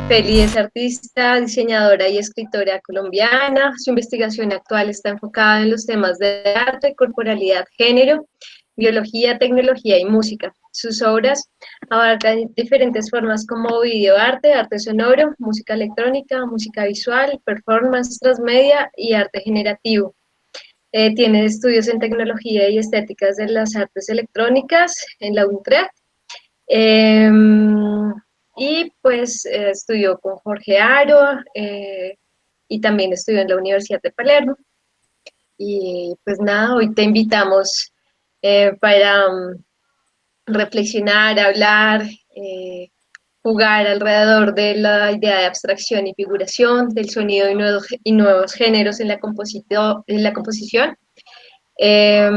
Feli es artista, diseñadora y escritora colombiana. Su investigación actual está enfocada en los temas de arte, corporalidad, género, biología, tecnología y música. Sus obras abarcan diferentes formas como videoarte, arte sonoro, música electrónica, música visual, performance, transmedia y arte generativo. Tiene estudios en tecnología y estéticas de las artes electrónicas en la UNTRED. Y pues estudió con Jorge Aro y también estudió en la Universidad de Palermo. Y pues nada, hoy te invitamos para reflexionar, hablar, jugar alrededor de la idea de abstracción y figuración, del sonido y nuevos géneros en la composición. Eh,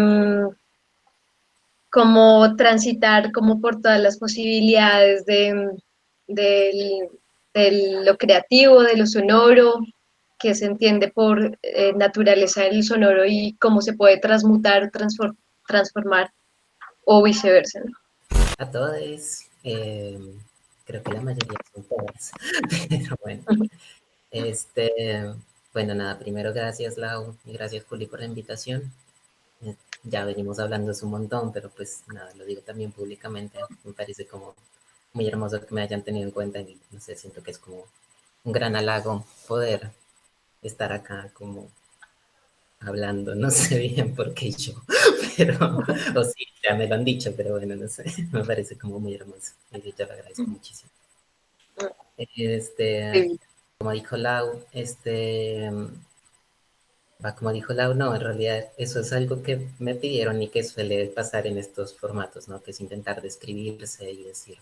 Cómo transitar como por todas las posibilidades de lo creativo, de lo sonoro, que se entiende por naturaleza del sonoro y cómo se puede transmutar, transformar o viceversa, ¿no? A todos, creo que la mayoría son todas, pero bueno, este, bueno, nada, primero gracias Lau y gracias Juli por la invitación. Ya venimos hablando hace un montón, pero pues nada, lo digo también públicamente, me parece como muy hermoso que me hayan tenido en cuenta y no sé, siento que es como un gran halago poder estar acá como hablando, no sé bien por qué yo, pero, o sí, ya me lo han dicho, pero bueno, no sé, me parece como muy hermoso y yo lo agradezco muchísimo. Este, Sí. como dijo Lau, como dijo Lau, no, en realidad eso es algo que me pidieron y que suele pasar en estos formatos, ¿no? Que es intentar describirse y decir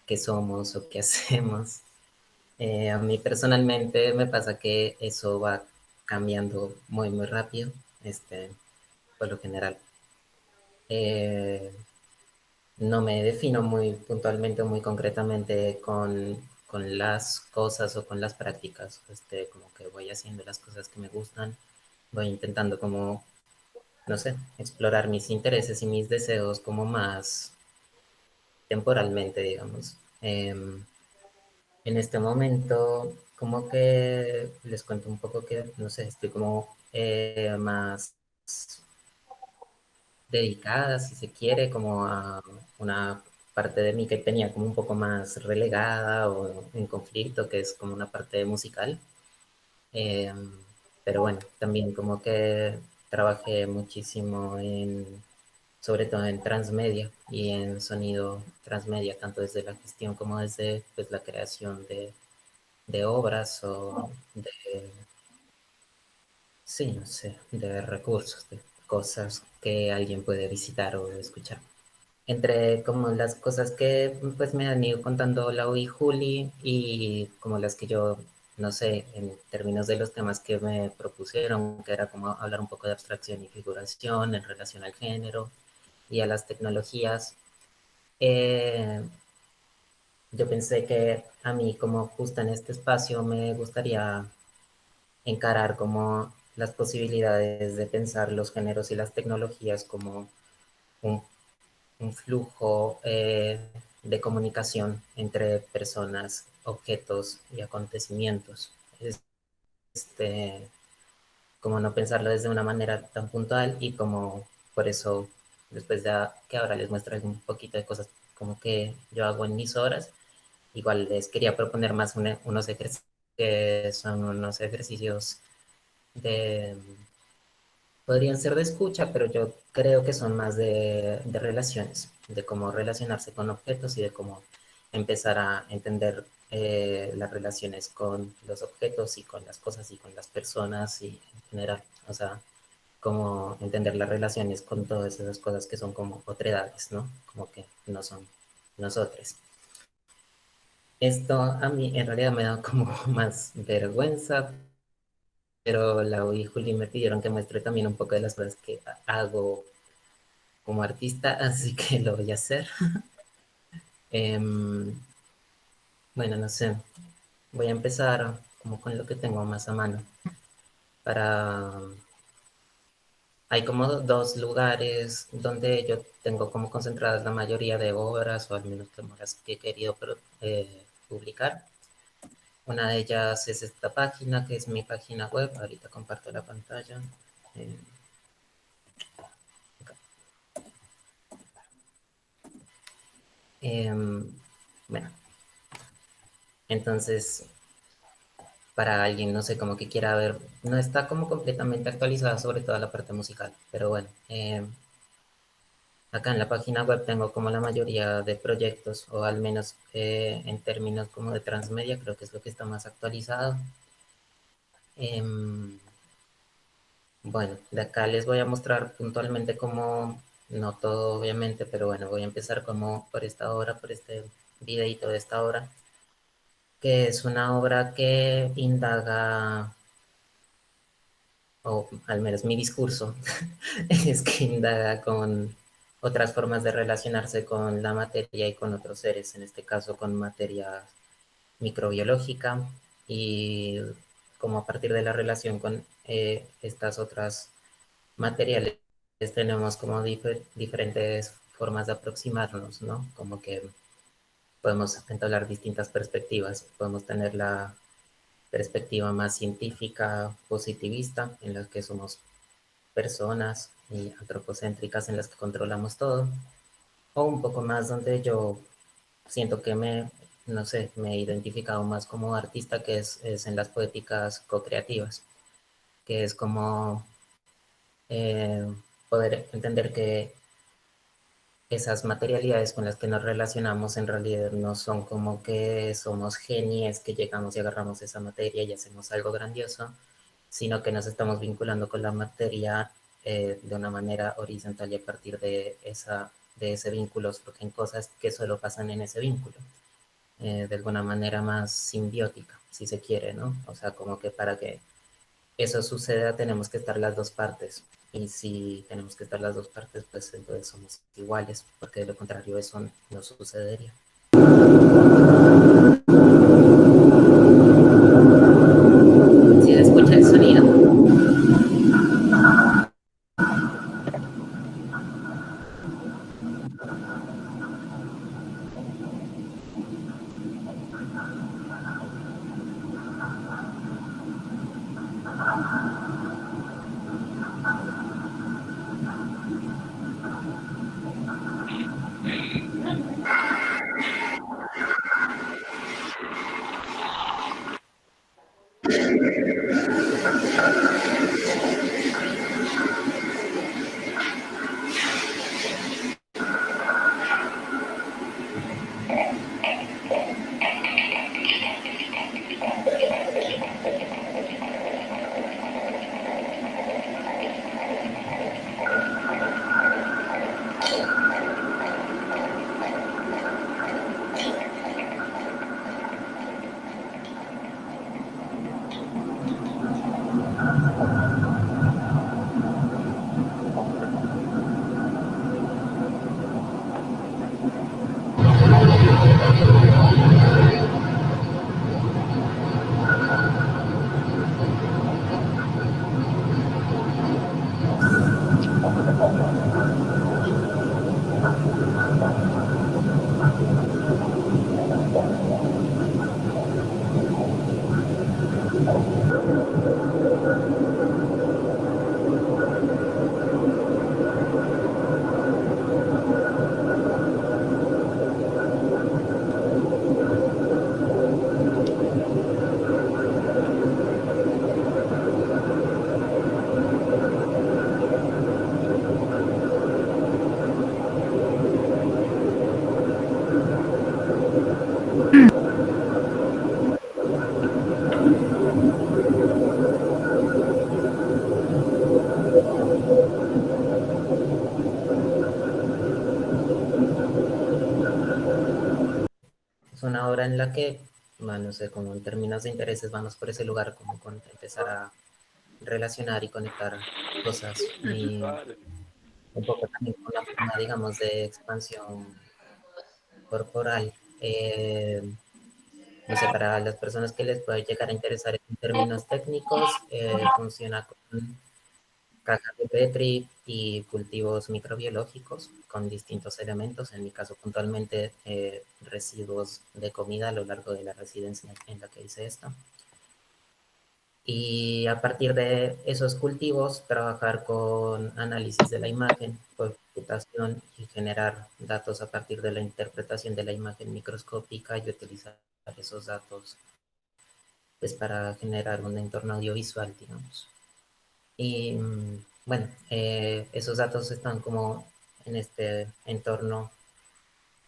qué somos o qué hacemos. A mí personalmente me pasa que eso va cambiando muy, muy rápido, por lo general. Eh, no me defino muy puntualmente o muy concretamente con las cosas o con las prácticas, como que voy haciendo las cosas que me gustan, voy intentando como, no sé, explorar mis intereses y mis deseos como más temporalmente, digamos. En este momento, como que les cuento un poco que, no sé, estoy como más dedicada, si se quiere, como a una parte de mí que tenía como un poco más relegada o en conflicto, que es como una parte musical. Eh, pero bueno, también como que trabajé muchísimo sobre todo en transmedia y en sonido transmedia, tanto desde la gestión como desde pues, la creación de obras o de, sí, no sé, de recursos, de cosas que alguien puede visitar o escuchar. Entre como las cosas que pues me han ido contando Lau y Juli y como las que yo, no sé, en términos de los temas que me propusieron, que era como hablar un poco de abstracción y figuración en relación al género y a las tecnologías, eh, yo pensé que a mí como justo en este espacio me gustaría encarar como las posibilidades de pensar los géneros y las tecnologías como un un flujo de comunicación entre personas, objetos y acontecimientos. Este, como no pensarlo desde una manera tan puntual y como por eso, después de que ahora les muestro un poquito de cosas como que yo hago en mis horas, igual les quería proponer más unos ejercicios que son unos ejercicios de podrían ser de escucha, pero yo creo que son más de relaciones, de cómo relacionarse con objetos y de cómo empezar a entender las relaciones con los objetos y con las cosas y con las personas y en general. O sea, cómo entender las relaciones con todas esas cosas que son como otredades, ¿no? Como que no son nosotros. Esto a mí en realidad me da como más vergüenza, pero la y Juli me pidieron que muestre también un poco de las cosas que hago como artista, así que lo voy a hacer. Em, bueno, no sé, voy a empezar como con lo que tengo más a mano. Para... Hay como dos lugares donde yo tengo como concentradas la mayoría de obras, o al menos como las que he querido publicar. Una de ellas es esta página, que es mi página web. Ahorita comparto la pantalla. Eh, em, bueno, entonces, para alguien, no sé, como que quiera ver, no está como completamente actualizada sobre toda la parte musical, pero bueno, acá en la página web tengo como la mayoría de proyectos, o al menos en términos como de transmedia, creo que es lo que está más actualizado. Em, bueno, de acá les voy a mostrar puntualmente cómo, no todo obviamente, pero bueno, voy a empezar como por esta obra, por este videito de esta obra, que es una obra que indaga, o al menos mi discurso, es que indaga con otras formas de relacionarse con la materia y con otros seres, en este caso con materia microbiológica, y como a partir de la relación con estas otras materiales tenemos como diferentes formas de aproximarnos, ¿no? Como que podemos entablar distintas perspectivas, podemos tener la perspectiva más científica, positivista, en la que somos personas y antropocéntricas en las que controlamos todo, o un poco más donde yo siento que no sé, me he identificado más como artista, que es en las poéticas co-creativas, que es como eh, poder entender que esas materialidades con las que nos relacionamos en realidad no son como que somos genies que llegamos y agarramos esa materia y hacemos algo grandioso, sino que nos estamos vinculando con la materia de una manera horizontal, y a partir de ese vínculo surgen cosas que solo pasan en ese vínculo, de alguna manera más simbiótica, si se quiere, ¿no? O sea, como que para que eso suceda tenemos que estar las dos partes. Y si tenemos que estar las dos partes, pues entonces somos iguales, porque de lo contrario eso no sucedería. Si se escucha el sonido, es una obra en la que, bueno, no sé, como en términos de intereses vamos por ese lugar, como con empezar a relacionar y conectar cosas, y un poco también con la forma, digamos, de expansión corporal. No sé, para las personas que les puede llegar a interesar en términos técnicos, funciona con cajas de Petri y cultivos microbiológicos con distintos elementos, en mi caso puntualmente residuos de comida a lo largo de la residencia en la que hice esto. Y a partir de esos cultivos, trabajar con análisis de la imagen, computación y generar datos a partir de la interpretación de la imagen microscópica y utilizar esos datos pues, para generar un entorno audiovisual, digamos. Y bueno, esos datos están como en este entorno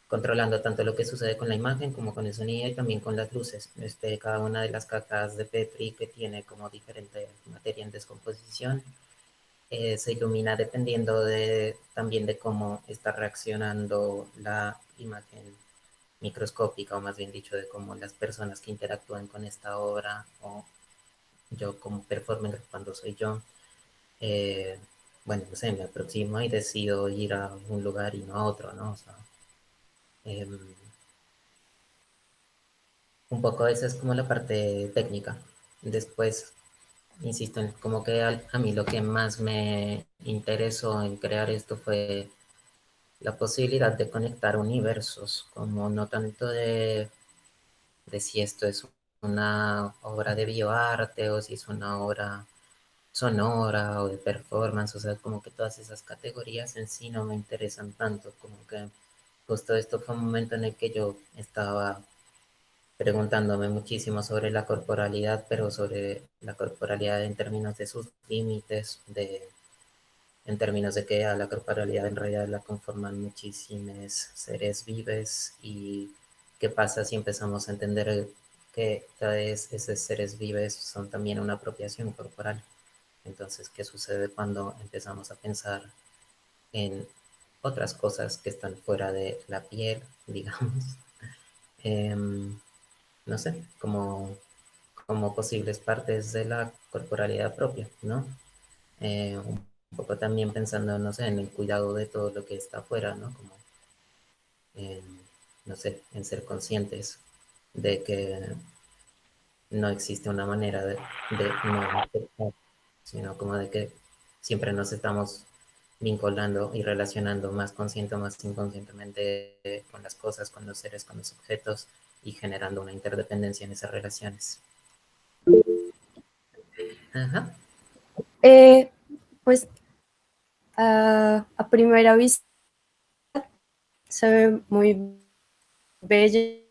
controlando tanto lo que sucede con la imagen como con el sonido y también con las luces. Cada una de las cajas de Petri que tiene como diferente materia en descomposición se ilumina dependiendo también de cómo está reaccionando la imagen microscópica, o más bien dicho, de cómo las personas que interactúan con esta obra o yo como performer cuando soy yo, eh, bueno, no sé, me aproximo y decido ir a un lugar y no a otro, ¿no? O sea, eh, un poco esa es como la parte técnica. Después, insisto, como que a mí lo que más me interesó en crear esto fue la posibilidad de conectar universos, como no tanto de si esto es una obra de bioarte o si es una obra sonora o de performance, o sea, como que todas esas categorías en sí no me interesan tanto, como que justo esto fue un momento en el que yo estaba preguntándome muchísimo sobre la corporalidad, pero sobre la corporalidad en términos de sus límites, en términos de que a la corporalidad en realidad la conforman muchísimos seres vivos y qué pasa si empezamos a entender que cada vez esos seres vivos son también una apropiación corporal. Entonces, ¿qué sucede cuando empezamos a pensar en otras cosas que están fuera de la piel, digamos? Em, no sé, como posibles partes de la corporalidad propia, ¿no? Un poco también pensando, no sé, en el cuidado de todo lo que está afuera, ¿no? Como, en, no sé, en ser conscientes de que no existe una manera de no afectar, sino como de que siempre nos estamos vinculando y relacionando más consciente o más inconscientemente con las cosas, con los seres, con los objetos y generando una interdependencia en esas relaciones. Ajá. Eh, pues a primera vista se ve muy bello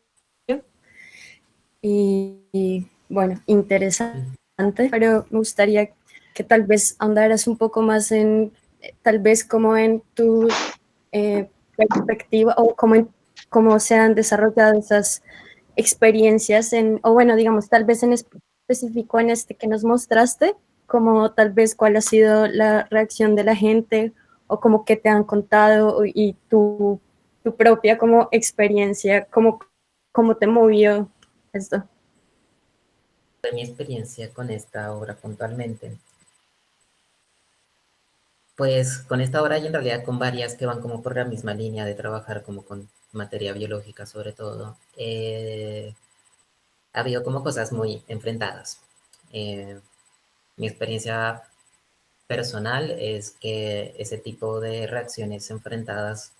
y, bueno, interesante, pero me gustaría que tal vez ahondaras un poco más en, tal vez como en tu perspectiva o cómo se han desarrollado esas experiencias o bueno, digamos, tal vez en específico en este que nos mostraste, como tal vez cuál ha sido la reacción de la gente o como que te han contado y tu propia como experiencia, cómo te movió esto. De mi experiencia con esta obra puntualmente, pues con esta obra y en realidad con varias que van como por la misma línea de trabajar como con materia biológica sobre todo, ha habido como cosas muy enfrentadas. Eh, Mi experiencia personal es que ese tipo de reacciones enfrentadas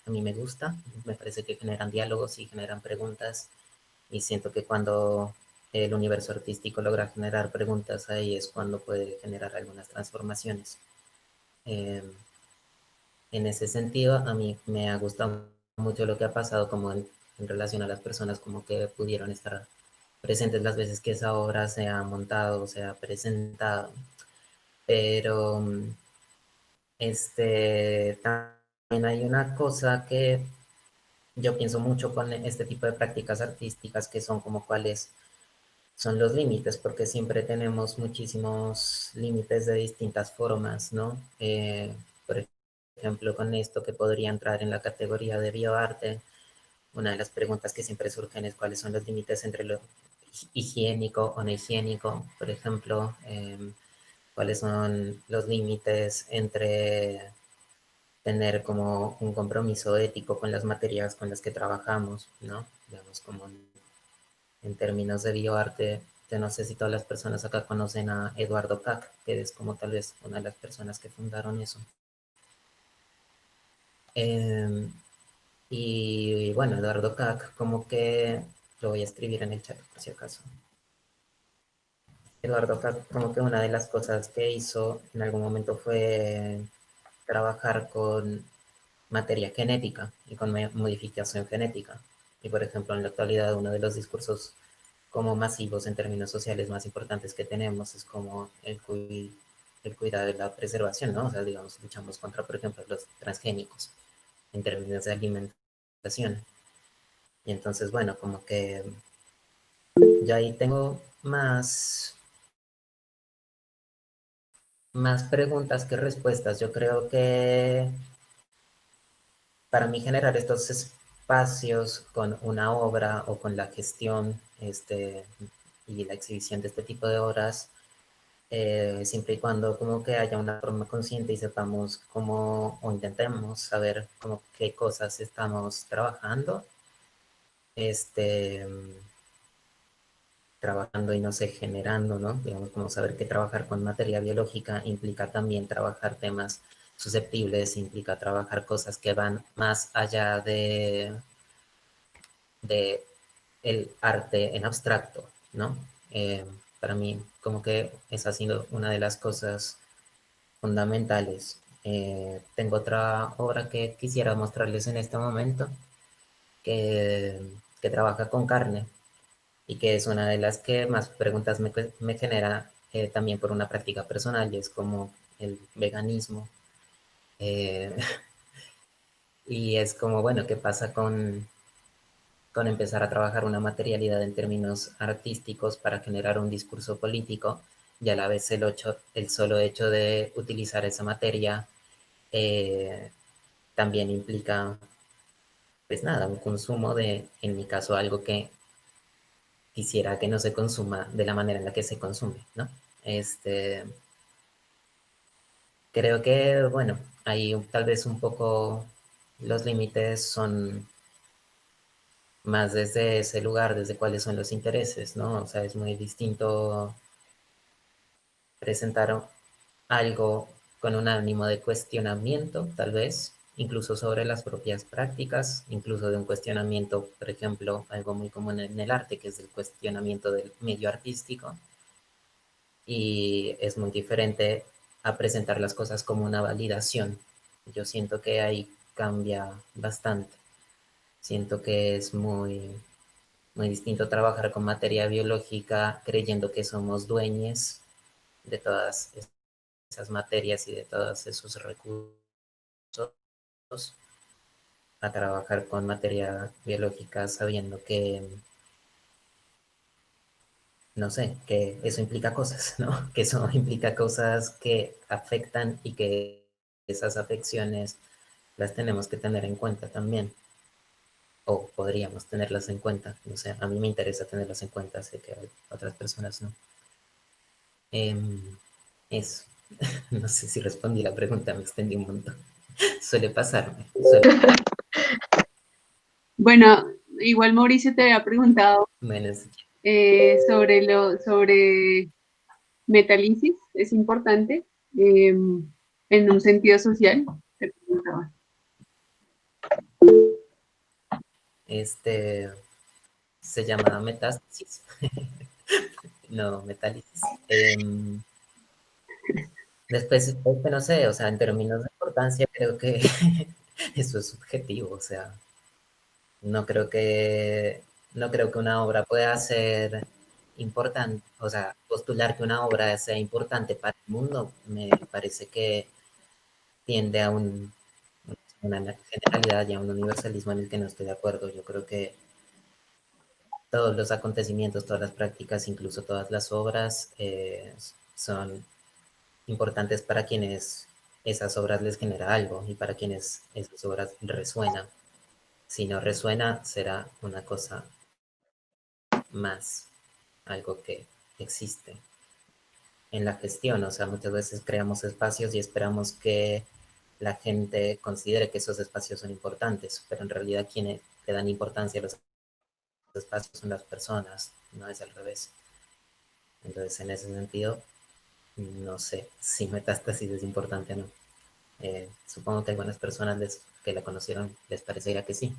a mí me gusta, me parece que generan diálogos y generan preguntas y siento que cuando el universo artístico logra generar preguntas ahí es cuando puede generar algunas transformaciones. Eh, en ese sentido, a mí me ha gustado mucho lo que ha pasado como en relación a las personas como que pudieron estar presentes las veces que esa obra se ha montado, se ha presentado, pero también hay una cosa que yo pienso mucho con este tipo de prácticas artísticas que son como cuáles son los límites, porque siempre tenemos muchísimos límites de distintas formas, ¿no? Por ejemplo, con esto que podría entrar en la categoría de bioarte, una de las preguntas que siempre surgen es cuáles son los límites entre lo higiénico o no higiénico, por ejemplo, cuáles son los límites entre tener como un compromiso ético con las materias con las que trabajamos, ¿no? Digamos, como en términos de bioarte, que no sé si todas las personas acá conocen a Eduardo Kac, que es como tal vez una de las personas que fundaron eso. Y bueno, Eduardo Kac, como que lo voy a escribir en el chat por si acaso. Eduardo Kac, como que una de las cosas que hizo en algún momento fue trabajar con materia genética y con modificación genética. Y por ejemplo, en la actualidad uno de los discursos como masivos en términos sociales más importantes que tenemos es como el cuidado de la preservación, ¿no? O sea, digamos, luchamos contra, por ejemplo, los transgénicos en términos de alimentación. Y entonces, bueno, como que yo ahí tengo más preguntas que respuestas. Yo creo que para mí generar estos espacios con una obra o con la gestión y la exhibición de este tipo de obras, siempre y cuando como que haya una forma consciente y sepamos cómo, o intentemos saber como qué cosas estamos trabajando, este, trabajando y no sé, generando, ¿no? Digamos, como saber que trabajar con materia biológica implica también trabajar temas susceptibles, implica trabajar cosas que van más allá de el arte en abstracto, ¿no? Para mí, como que esa ha sido una de las cosas fundamentales. Tengo otra obra que quisiera mostrarles en este momento, que, que trabaja con carne y que es una de las que más preguntas me genera también por una práctica personal, y es como el veganismo. Eh, y es como, bueno, ¿qué pasa con empezar a trabajar una materialidad en términos artísticos para generar un discurso político y a la vez el solo hecho de utilizar esa materia eh, también implica, pues nada, un consumo de, en mi caso, algo que quisiera que no se consuma de la manera en la que se consume, ¿no? Este, creo que, bueno, ahí tal vez un poco los límites son más desde ese lugar, desde cuáles son los intereses, ¿no? O sea, es muy distinto presentar algo con un ánimo de cuestionamiento, tal vez, incluso sobre las propias prácticas, incluso de un cuestionamiento, por ejemplo, algo muy común en el arte, que es el cuestionamiento del medio artístico, y es muy diferente a presentar las cosas como una validación. Yo siento que ahí cambia bastante. Siento que es muy distinto trabajar con materia biológica creyendo que somos dueños de todas esas materias y de todos esos recursos a trabajar con materia biológica sabiendo que, no sé, que eso implica cosas, ¿no? Que eso implica cosas que afectan y que esas afecciones las tenemos que tener en cuenta también. O podríamos tenerlas en cuenta. No sé, a mí me interesa tenerlas en cuenta, sé que a otras personas no. Eso. No sé si respondí la pregunta, me extendí un montón. Suele pasarme. Bueno, igual Mauricio te había preguntado Bueno, sobre metálisis, es importante en un sentido social. Te preguntaba. se llama metástasis. No, metálisis. Después, pues, no sé, o sea, en términos de importancia, creo que eso es subjetivo, o sea, no creo que, no creo que una obra pueda ser importante, o sea, postular que una obra sea importante para el mundo, me parece que tiende a una generalidad y a un universalismo en el que no estoy de acuerdo. Yo creo que todos los acontecimientos, todas las prácticas, incluso todas las obras, son importantes para quienes esas obras les genera algo y para quienes esas obras resuenan. Si no resuena, será una cosa más, algo que existe en la gestión. O sea, muchas veces creamos espacios y esperamos que la gente considere que esos espacios son importantes, pero en realidad quienes le dan importancia a los espacios son las personas, no es al revés. Entonces, en ese sentido, no sé si Metástasis es importante o no. Supongo que a algunas personas que la conocieron les parecería que sí.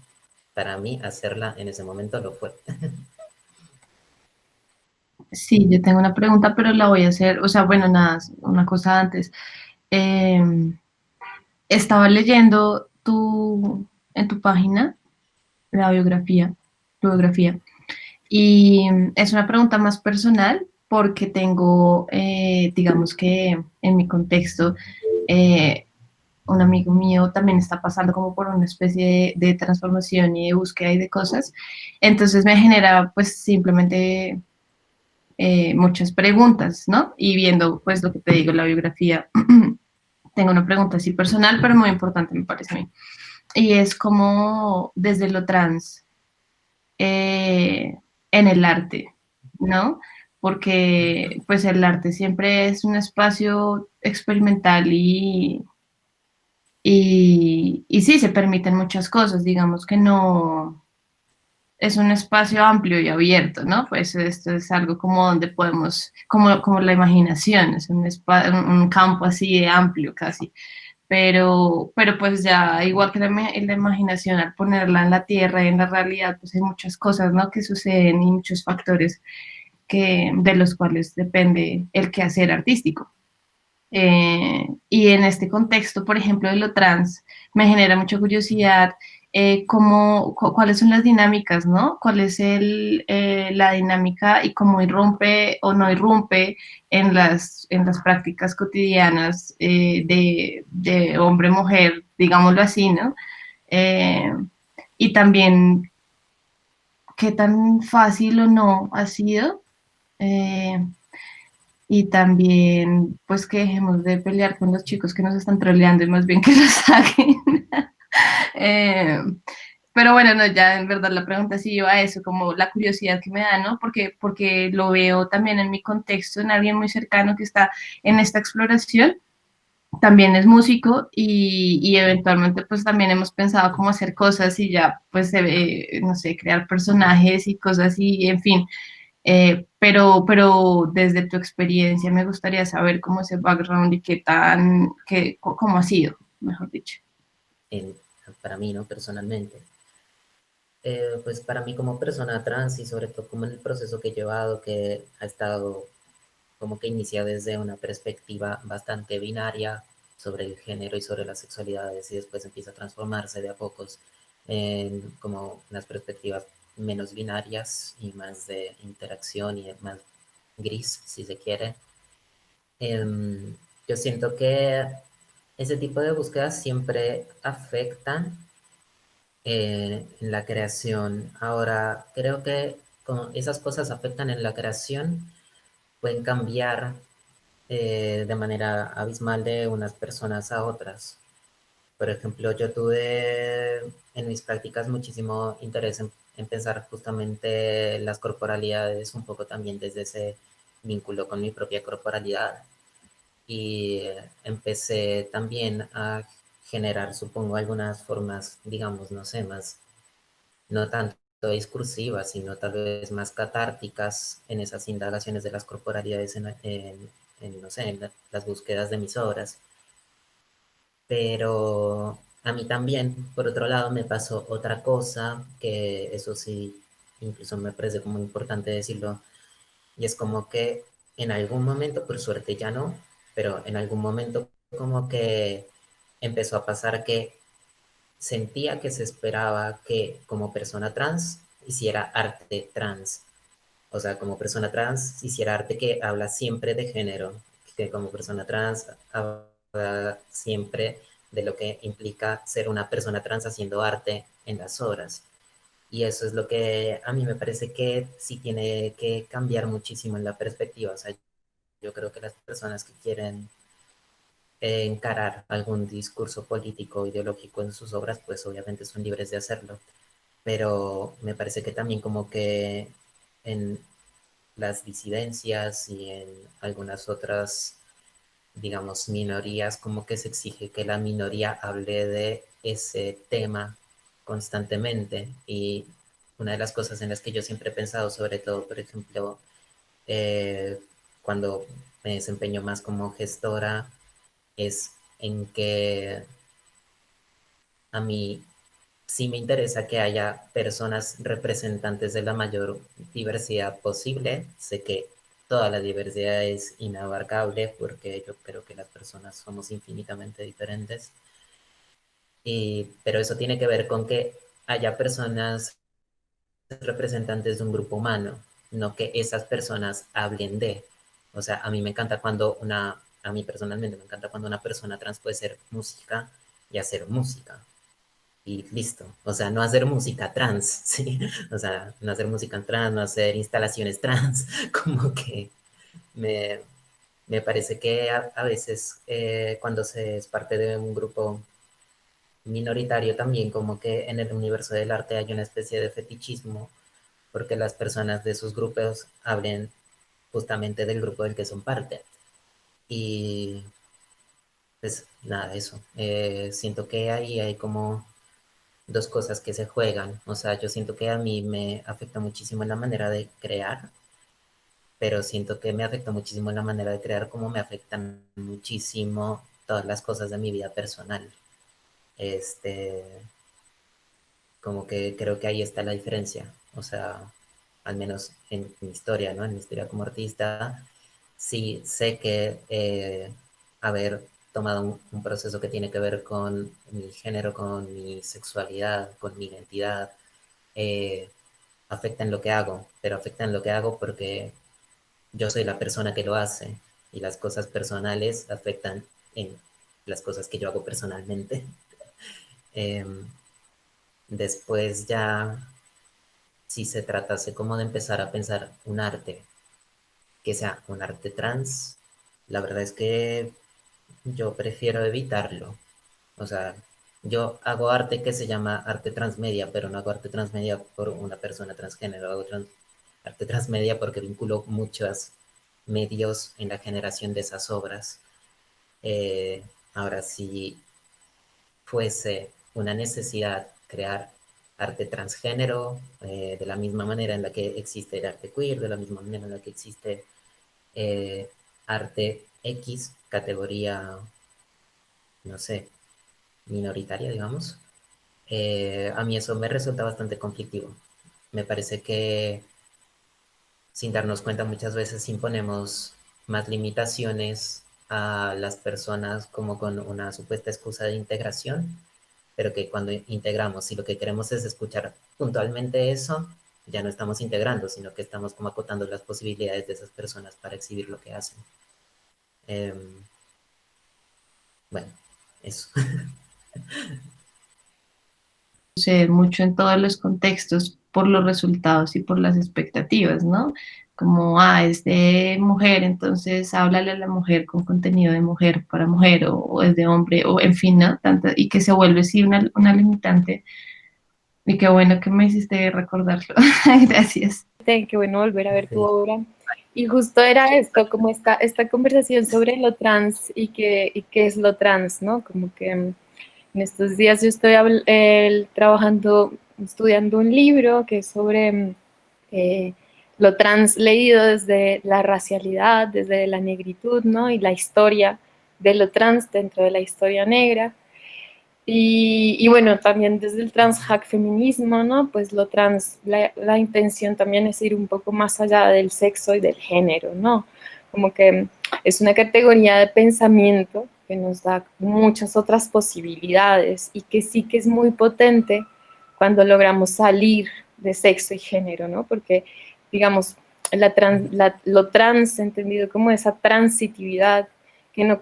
Para mí, hacerla en ese momento lo fue. Sí, yo tengo una pregunta, pero la voy a hacer, o sea, bueno, nada, una cosa antes. Eh, Estaba leyendo en tu página la biografía, tu biografía, y es una pregunta más personal porque tengo, digamos que en mi contexto, eh, un amigo mío también está pasando como por una especie de transformación y de búsqueda y de cosas. Entonces me genera pues simplemente muchas preguntas, ¿no? Y viendo pues lo que te digo, la biografía, tengo una pregunta así personal, pero muy importante me parece a mí. Y es como desde lo trans en el arte, ¿no? Porque pues el arte siempre es un espacio experimental y sí, se permiten muchas cosas, digamos que no es un espacio amplio y abierto, ¿no? Pues esto es algo como donde podemos, como la imaginación, es un campo así de amplio casi, pero pues ya igual que la imaginación, al ponerla en la tierra y en la realidad, pues hay muchas cosas, ¿no? Que suceden y muchos factores de los cuales depende el quehacer artístico. Y en este contexto, por ejemplo, de lo trans, me genera mucha curiosidad cuáles son las dinámicas, ¿no? ¿Cuál es la dinámica y cómo irrumpe o no irrumpe en las prácticas cotidianas de hombre-mujer, digámoslo así, ¿no? Eh, y también qué tan fácil o no ha sido. eh, y también, pues que dejemos de pelear con los chicos que nos están troleando y más bien que los saquen. Eh, pero bueno, no, ya en verdad la pregunta sí iba a eso, como la curiosidad que me da, ¿no? Porque lo veo también en mi contexto, en alguien muy cercano que está en esta exploración, también es músico y eventualmente pues también hemos pensado cómo hacer cosas y ya pues se ve, no sé, crear personajes y cosas y en fin, pero desde tu experiencia me gustaría saber cómo es el background y cómo ha sido, mejor dicho. En- para mí, ¿no? Personalmente. Pues para mí como persona trans y sobre todo como en el proceso que he llevado, que ha estado como que inicia desde una perspectiva bastante binaria sobre el género y sobre las sexualidades y después empieza a transformarse de a pocos en como unas perspectivas menos binarias y más de interacción y más gris, si se quiere. Yo siento que ese tipo de búsquedas siempre afectan en la creación. Ahora, creo que como esas cosas afectan en la creación, pueden cambiar de manera abismal de unas personas a otras. Por ejemplo, yo tuve en mis prácticas muchísimo interés en pensar justamente las corporalidades, un poco también desde ese vínculo con mi propia corporalidad. Y empecé también a generar, supongo, algunas formas, digamos, no sé, más, no tanto discursivas, sino tal vez más catárticas en esas indagaciones de las corporalidades no sé, en las búsquedas de mis obras. Pero a mí también, por otro lado, me pasó otra cosa, que eso sí, incluso me parece como importante decirlo, y es como que en algún momento, por suerte ya no, pero en algún momento como que empezó a pasar que sentía que se esperaba que como persona trans hiciera arte trans. O sea, como persona trans hiciera arte que habla siempre de género, que como persona trans habla siempre de lo que implica ser una persona trans haciendo arte en las obras. Y eso es lo que a mí me parece que sí tiene que cambiar muchísimo en la perspectiva. O sea, yo creo que las personas que quieren encarar algún discurso político o ideológico en sus obras, pues obviamente son libres de hacerlo. Pero me parece que también como que en las disidencias y en algunas otras, digamos, minorías, como que se exige que la minoría hable de ese tema constantemente. Y una de las cosas en las que yo siempre he pensado, sobre todo, por ejemplo, cuando me desempeño más como gestora es en que a mí sí me interesa que haya personas representantes de la mayor diversidad posible. Sé que toda la diversidad es inabarcable porque yo creo que las personas somos infinitamente diferentes. Pero eso tiene que ver con que haya personas representantes de un grupo humano, no que esas personas hablen de. O sea, a mí me encanta cuando a mí personalmente me encanta cuando una persona trans puede ser música y hacer música. Y listo. O sea, no hacer música trans, ¿sí? O sea, no hacer música trans, no hacer instalaciones trans, como que me, me parece que a veces cuando se es parte de un grupo minoritario también como que en el universo del arte hay una especie de fetichismo porque las personas de esos grupos hablen justamente del grupo del que son parte. Y pues nada, eso. Siento que ahí hay como dos cosas que se juegan. O sea, yo siento que a mí me afecta muchísimo la manera de crear, pero siento que me afecta muchísimo la manera de crear como me afectan muchísimo todas las cosas de mi vida personal. Este, como que creo que ahí está la diferencia. O sea, al menos en mi historia, ¿no? En mi historia como artista, sí sé que haber tomado un proceso que tiene que ver con mi género, con mi sexualidad, con mi identidad, eh, afecta en lo que hago, pero afecta en lo que hago porque yo soy la persona que lo hace y las cosas personales afectan en las cosas que yo hago personalmente. Em, Después ya, si se tratase como de empezar a pensar un arte, que sea un arte trans, la verdad es que yo prefiero evitarlo. O sea, yo hago arte que se llama arte transmedia, pero no hago arte transmedia por una persona transgénero, hago arte transmedia porque vinculo muchos medios en la generación de esas obras. Ahora, si fuese una necesidad crear arte transgénero, de la misma manera en la que existe el arte queer, de la misma manera en la que existe eh, arte X, categoría, no sé, minoritaria, digamos, a mí eso me resulta bastante conflictivo. Me parece que sin darnos cuenta muchas veces imponemos más limitaciones a las personas como con una supuesta excusa de integración, pero que cuando integramos, si lo que queremos es escuchar puntualmente eso, ya no estamos integrando, sino que estamos como acotando las posibilidades de esas personas para exhibir lo que hacen. Bueno, eso. Sucede mucho en todos los contextos por los resultados y por las expectativas, ¿no? Como, es de mujer, entonces háblale a la mujer con contenido de mujer para mujer o es de hombre, o en fin, ¿no? Y que se vuelve, sí, una limitante. Y qué bueno que me hiciste recordarlo. Gracias. Qué bueno volver a ver tu obra. Y justo era esto, como esta conversación sobre lo trans y qué es lo trans, ¿no? Como que en estos días yo estoy trabajando, estudiando un libro que es sobre lo trans leído desde la racialidad, desde la negritud, ¿no? Y la historia de lo trans dentro de la historia negra. Y bueno, también desde el transhack feminismo, ¿no? Pues lo trans, la intención también es ir un poco más allá del sexo y del género, ¿no? Como que es una categoría de pensamiento que nos da muchas otras posibilidades y que sí que es muy potente cuando logramos salir de sexo y género, ¿no? Porque, digamos, lo trans entendido como esa transitividad que no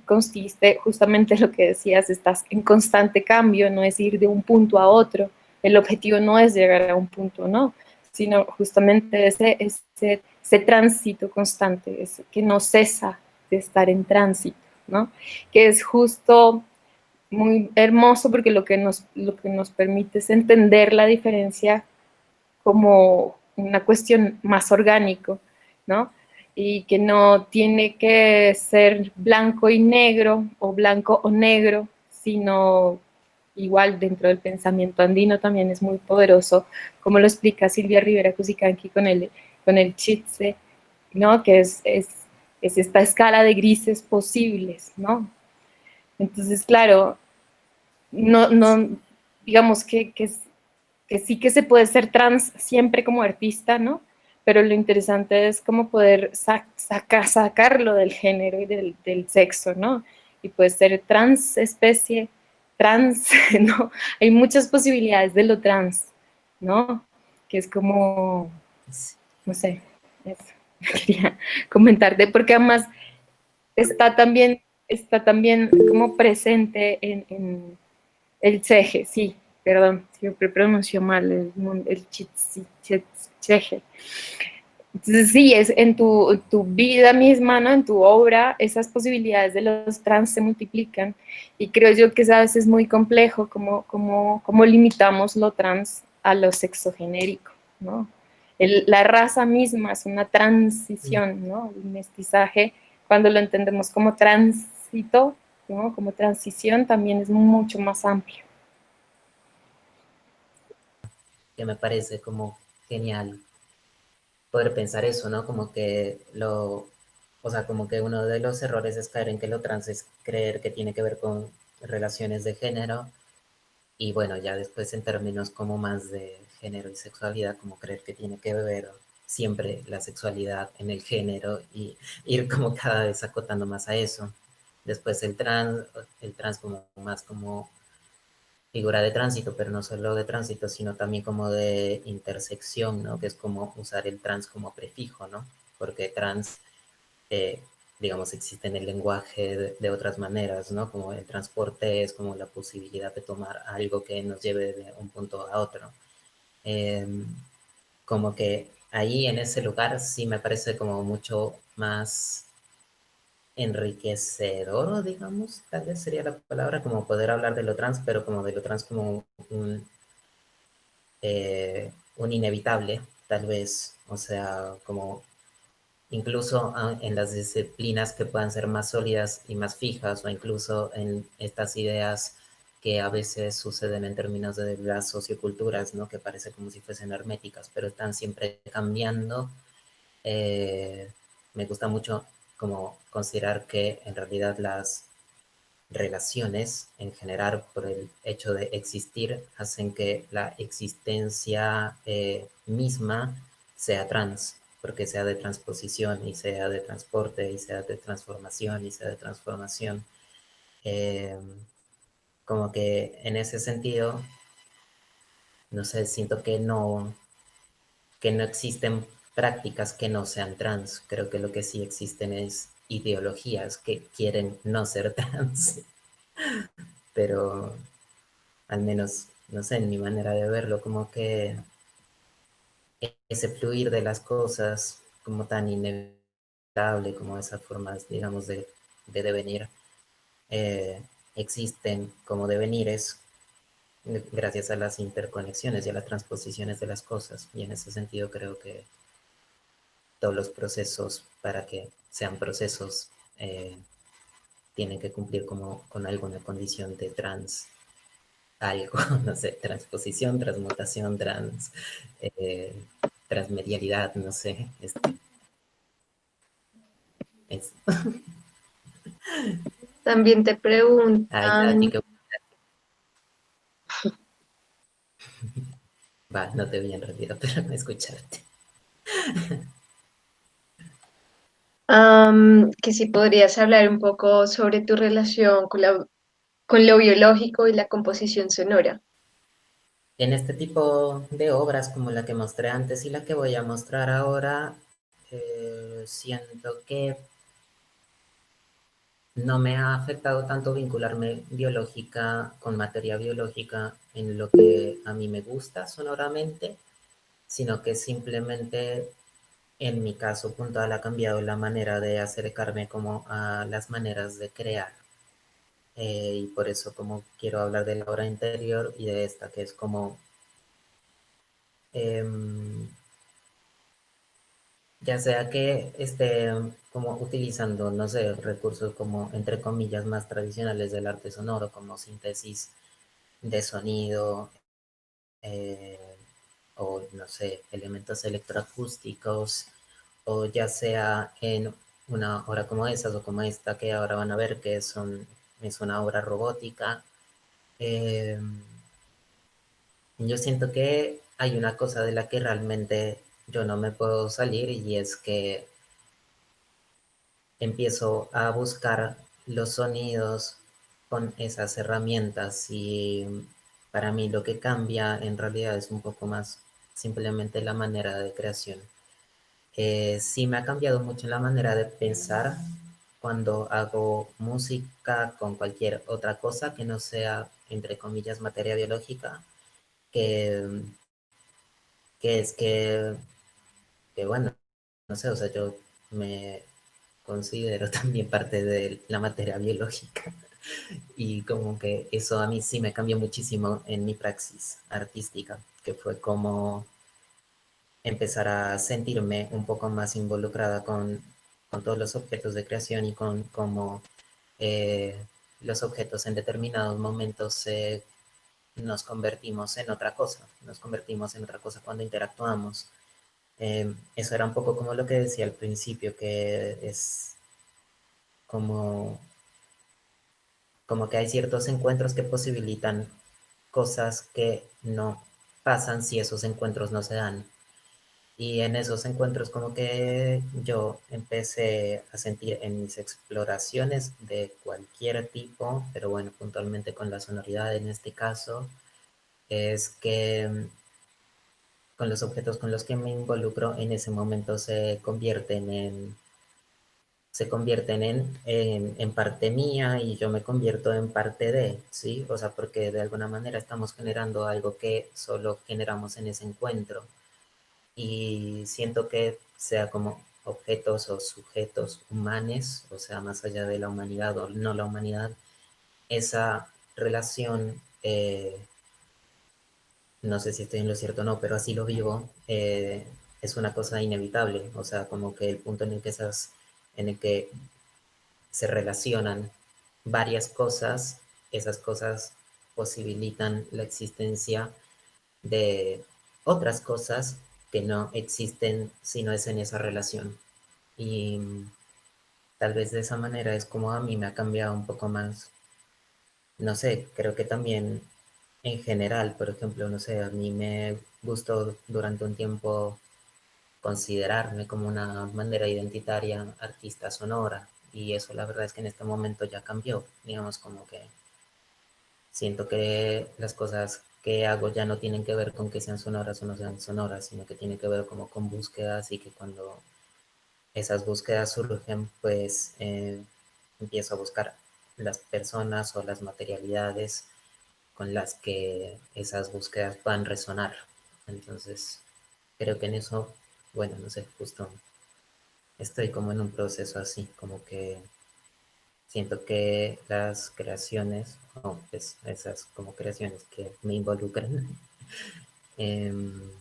consiste justamente lo que decías, estás en constante cambio, no es ir de un punto a otro, el objetivo no es llegar a un punto, no, sino justamente ese tránsito constante, que no cesa de estar en tránsito, ¿no? Que es justo muy hermoso porque lo que nos permite es entender la diferencia como una cuestión más orgánico, ¿no? Y que no tiene que ser blanco y negro o blanco o negro, sino igual dentro del pensamiento andino también es muy poderoso, como lo explica Silvia Rivera Cusicanqui con el chitse, ¿no? Que es es esta escala de grises posibles, ¿no? Entonces, claro, digamos que sí que se puede ser trans siempre como artista, ¿no? Pero lo interesante es como poder sacarlo del género y del sexo, ¿no? Y puede ser trans especie, trans, ¿no? Hay muchas posibilidades de lo trans, ¿no? Que es como, no sé, eso quería comentarte, porque además está también como presente en el Cheje, sí, perdón, siempre pronuncio mal el Cheje. Entonces, sí, es en tu vida misma, ¿no? En tu obra, esas posibilidades de los trans se multiplican. Y creo yo que es a veces muy complejo cómo limitamos lo trans a lo sexogenérico, ¿no? La raza misma es una transición, ¿no? El mestizaje, cuando lo entendemos como tránsito, ¿no? Como transición, también es mucho más amplio. Que me parece como genial poder pensar eso, ¿no? Como que o sea, como que uno de los errores es caer en que lo trans es creer que tiene que ver con relaciones de género y bueno, ya después en términos como más de género y sexualidad, como creer que tiene que ver siempre la sexualidad en el género y ir como cada vez acotando más a eso. Después el trans como más como figura de tránsito, pero no solo de tránsito, sino también como de intersección, ¿no? Que es como usar el trans como prefijo, ¿no? Porque trans, eh, digamos, existe en el lenguaje de otras maneras, ¿no? Como el transporte es como la posibilidad de tomar algo que nos lleve de un punto a otro. Eh, como que ahí en ese lugar sí me parece como mucho más enriquecedor, digamos, tal vez sería la palabra, como poder hablar de lo trans, pero como de lo trans como un inevitable, tal vez, o sea, como incluso en las disciplinas que puedan ser más sólidas y más fijas, o incluso en estas ideas que a veces suceden en términos de las socioculturas, ¿no? Que parece como si fuesen herméticas, pero están siempre cambiando. Me gusta mucho como considerar que en realidad las relaciones en general por el hecho de existir hacen que la existencia misma sea trans, porque sea de transposición y sea de transporte y sea de transformación y sea de transformación. Eh, como que en ese sentido, no sé, siento que no existen prácticas que no sean trans. Creo que lo que sí existen es ideologías que quieren no ser trans, pero al menos, no sé, en mi manera de verlo, como que ese fluir de las cosas como tan inevitable, como esas formas, digamos, de devenir, eh, existen como devenires gracias a las interconexiones y a las transposiciones de las cosas. Y en ese sentido creo que todos los procesos, para que sean procesos, tienen que cumplir como con alguna condición de trans algo, no sé, transposición, transmutación, eh, transmedialidad, no sé. Es, También te ay, a ti preguntan, que va, no te vi en realidad, pero no escucharte. que si podrías hablar un poco sobre tu relación con lo biológico y la composición sonora. En este tipo de obras como la que mostré antes y la que voy a mostrar ahora, siento que no me ha afectado tanto vincularme biológica con materia biológica en lo que a mí me gusta sonoramente, sino que simplemente en mi caso puntual ha cambiado la manera de acercarme como a las maneras de crear. Y por eso como quiero hablar de la obra interior y de esta que es como, em, ya sea que esté como utilizando, no sé, recursos como entre comillas más tradicionales del arte sonoro, como síntesis de sonido, eh, o no sé, elementos electroacústicos, o ya sea en una obra como esas o como esta que ahora van a ver que es una obra robótica. Eh, yo siento que hay una cosa de la que realmente yo no me puedo salir y es que empiezo a buscar los sonidos con esas herramientas y para mí lo que cambia en realidad es un poco más simplemente la manera de creación. Sí me ha cambiado mucho la manera de pensar cuando hago música con cualquier otra cosa que no sea, entre comillas, materia biológica, que, que es que bueno, no sé, o sea, yo me considero también parte de la materia biológica y como que eso a mí sí me cambió muchísimo en mi praxis artística, que fue como empezar a sentirme un poco más involucrada con todos los objetos de creación y con cómo eh, los objetos en determinados momentos nos convertimos en otra cosa, nos convertimos en otra cosa cuando interactuamos. Eso era un poco como lo que decía al principio, que es como, como que hay ciertos encuentros que posibilitan cosas que no pasan si esos encuentros no se dan. Y en esos encuentros como que yo empecé a sentir en mis exploraciones de cualquier tipo, pero bueno, puntualmente con la sonoridad en este caso, es que con los objetos con los que me involucro en ese momento se convierten en parte mía y yo me convierto en parte de, ¿sí? O sea, porque de alguna manera estamos generando algo que solo generamos en ese encuentro y siento que sea como objetos o sujetos humanes, o sea, más allá de la humanidad o no la humanidad, esa relación, no sé si estoy en lo cierto o no, pero así lo vivo, es una cosa inevitable, o sea, como que el punto en el que se relacionan varias cosas, esas cosas posibilitan la existencia de otras cosas que no existen si no es en esa relación. Y tal vez de esa manera es como a mí me ha cambiado un poco más. No sé, creo que también en general, por ejemplo, no sé, a mí me gustó durante un tiempo considerarme como una manera identitaria artista sonora y eso la verdad es que en este momento ya cambió, digamos como que siento que las cosas que hago ya no tienen que ver con que sean sonoras o no sean sonoras, sino que tienen que ver como con búsquedas y que cuando esas búsquedas surgen, pues empiezo a buscar las personas o las materialidades con las que esas búsquedas puedan resonar. Entonces, creo que en eso, bueno, no sé, justo estoy como en un proceso así, como que siento que las creaciones, o pues esas como creaciones que me involucran, em,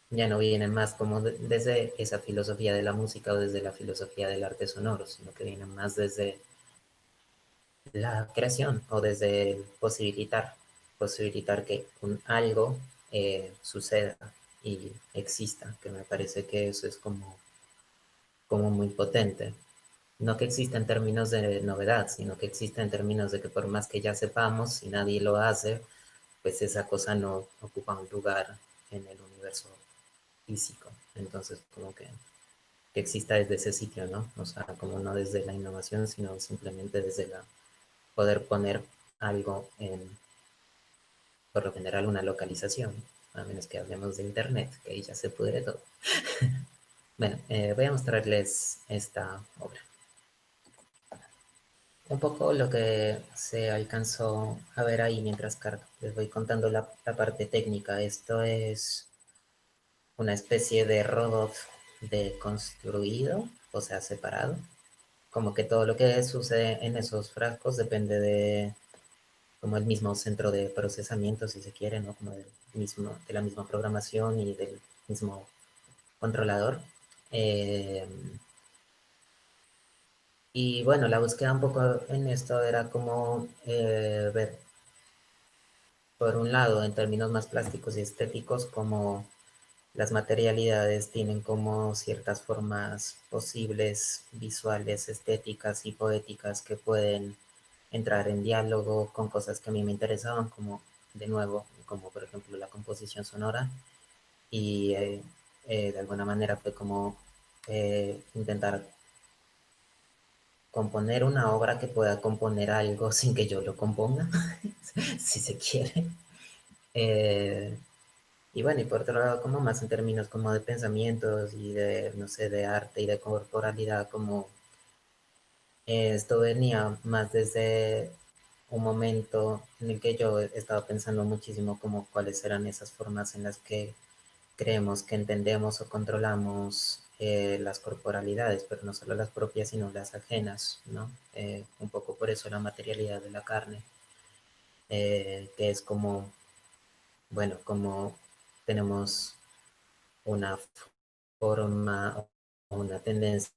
ya no vienen más como desde esa filosofía de la música o desde la filosofía del arte sonoro, sino que vienen más desde la creación o desde el posibilitar que un algo suceda y exista, que me parece que eso es como muy potente. No que exista en términos de novedad, sino que exista en términos de que por más que ya sepamos, si nadie lo hace, pues esa cosa no ocupa un lugar en el universo físico. Entonces, como que exista desde ese sitio, ¿no? O sea, como no desde la innovación, sino simplemente desde la poder poner algo en, por lo general, una localización, a menos que hablemos de internet, que ahí ya se pudre todo. Bueno, voy a mostrarles esta obra. Un poco lo que se alcanzó a ver ahí mientras les voy contando la parte técnica. Esto es una especie de robot deconstruido, o sea, separado. Como que todo lo que sucede en esos frascos depende de como el mismo centro de procesamiento, si se quiere, ¿no? Como de la misma programación y del mismo controlador. Eh, y bueno, la búsqueda un poco en esto era como ver, por un lado, en términos más plásticos y estéticos, como las materialidades tienen como ciertas formas posibles, visuales, estéticas y poéticas que pueden entrar en diálogo con cosas que a mí me interesaban, como de nuevo, como por ejemplo la composición sonora, y de alguna manera fue como intentar componer una obra que pueda componer algo sin que yo lo componga, si se quiere. Eh, y bueno, y por otro lado, como más en términos como de pensamientos y de, no sé, de arte y de corporalidad, como esto venía más desde un momento en el que yo estaba pensando muchísimo como cuáles eran esas formas en las que creemos que entendemos o controlamos las corporalidades, pero no solo las propias, sino las ajenas, ¿no? Un poco por eso la materialidad de la carne, que es como, bueno, como tenemos una forma o una tendencia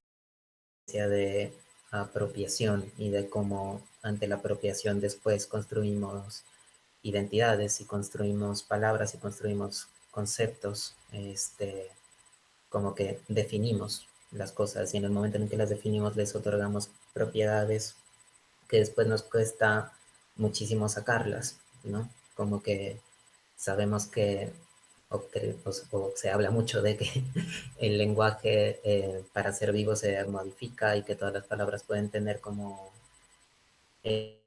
de apropiación y de cómo ante la apropiación después construimos identidades y construimos palabras y construimos conceptos, como que definimos las cosas y en el momento en que las definimos les otorgamos propiedades que después nos cuesta muchísimo sacarlas, ¿no? Como que sabemos que, o se habla mucho de que el lenguaje para ser vivo se modifica y que todas las palabras pueden tener como eh,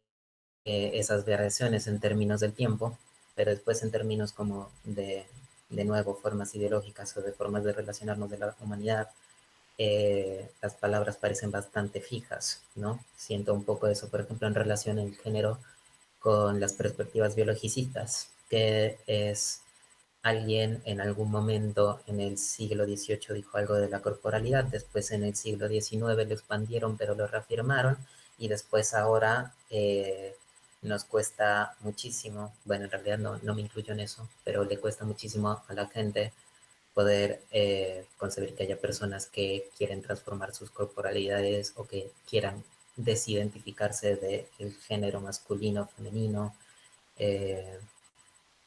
esas variaciones en términos del tiempo, pero después en términos como de nuevo, formas ideológicas o de formas de relacionarnos de la humanidad, las palabras parecen bastante fijas, ¿no? Siento un poco eso, por ejemplo, en relación al género con las perspectivas biologicistas, que es alguien en algún momento en el siglo XVIII dijo algo de la corporalidad, después en el siglo XIX lo expandieron pero lo reafirmaron y después ahora nos cuesta muchísimo, bueno en realidad no me incluyo en eso, pero le cuesta muchísimo a la gente poder concebir que haya personas que quieren transformar sus corporalidades o que quieran desidentificarse del género masculino, femenino, eh,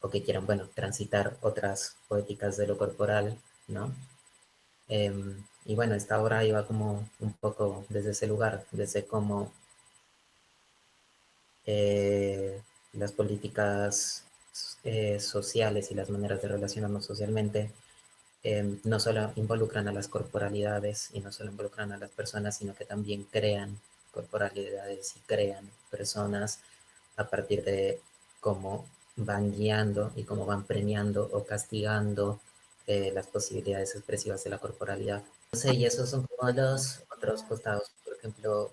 o que quieran, bueno, transitar otras poéticas de lo corporal, ¿no? Y bueno, esta obra iba como un poco desde ese lugar, desde cómo las políticas sociales y las maneras de relacionarnos socialmente no solo involucran a las corporalidades y no solo involucran a las personas, sino que también crean corporalidades y crean personas a partir de cómo van guiando y cómo van premiando o castigando las posibilidades expresivas de la corporalidad. No sé, y esos son como los otros costados. Por ejemplo,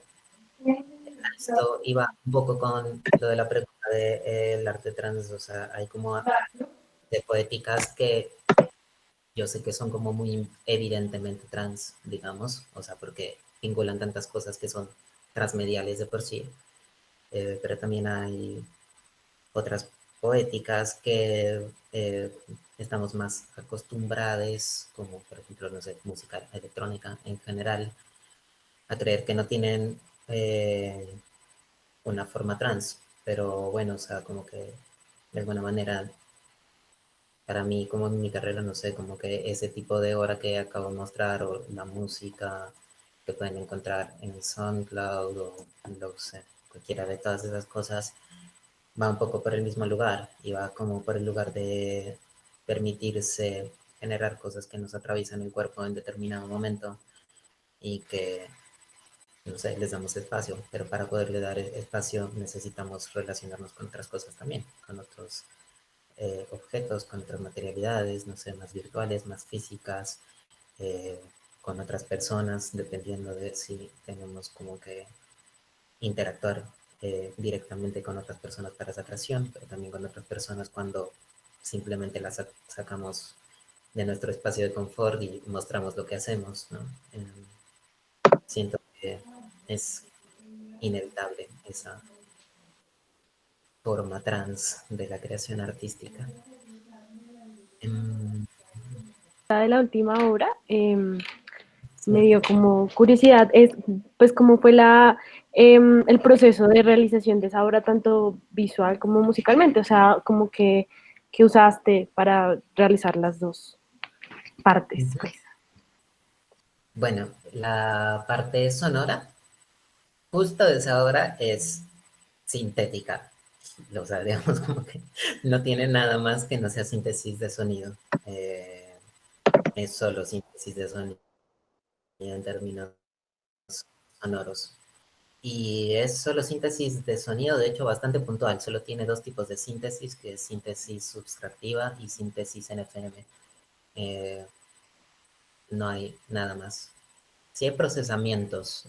esto iba un poco con lo de la pregunta del arte trans, o sea, hay como de poéticas que yo sé que son como muy evidentemente trans, digamos, o sea, porque vinculan tantas cosas que son transmediales de por sí, pero también hay otras poéticas que estamos más acostumbrados, como por ejemplo, no sé, música electrónica en general, a creer que no tienen una forma trans, pero bueno, o sea, como que de alguna manera para mí, como en mi carrera, no sé, como que ese tipo de obra que acabo de mostrar o la música que pueden encontrar en SoundCloud o no sé, cualquiera de todas esas cosas, va un poco por el mismo lugar y va como por el lugar de permitirse generar cosas que nos atraviesan el cuerpo en determinado momento y que, no sé, les damos espacio, pero para poderle dar espacio necesitamos relacionarnos con otras cosas también, con otros objetos, con otras materialidades, no sé, más virtuales, más físicas, eh, con otras personas, dependiendo de si tenemos como que interactuar directamente con otras personas para esa creación, pero también con otras personas cuando simplemente las sacamos de nuestro espacio de confort y mostramos lo que hacemos, ¿no? Siento que es inevitable esa forma trans de la creación artística. De la última obra, me dio como curiosidad, pues cómo fue el proceso de realización de esa obra, tanto visual como musicalmente, o sea, como que usaste para realizar las dos. partes, pues. Bueno, la parte sonora, justo de esa obra es sintética. O sea, digamos como que no tiene nada más que no sea síntesis de sonido. Es solo síntesis de sonido en términos sonoros. Y es solo síntesis de sonido, de hecho, bastante puntual. Solo tiene dos tipos de síntesis, que es síntesis subtractiva y síntesis NFM. No hay nada más. Sí hay procesamientos,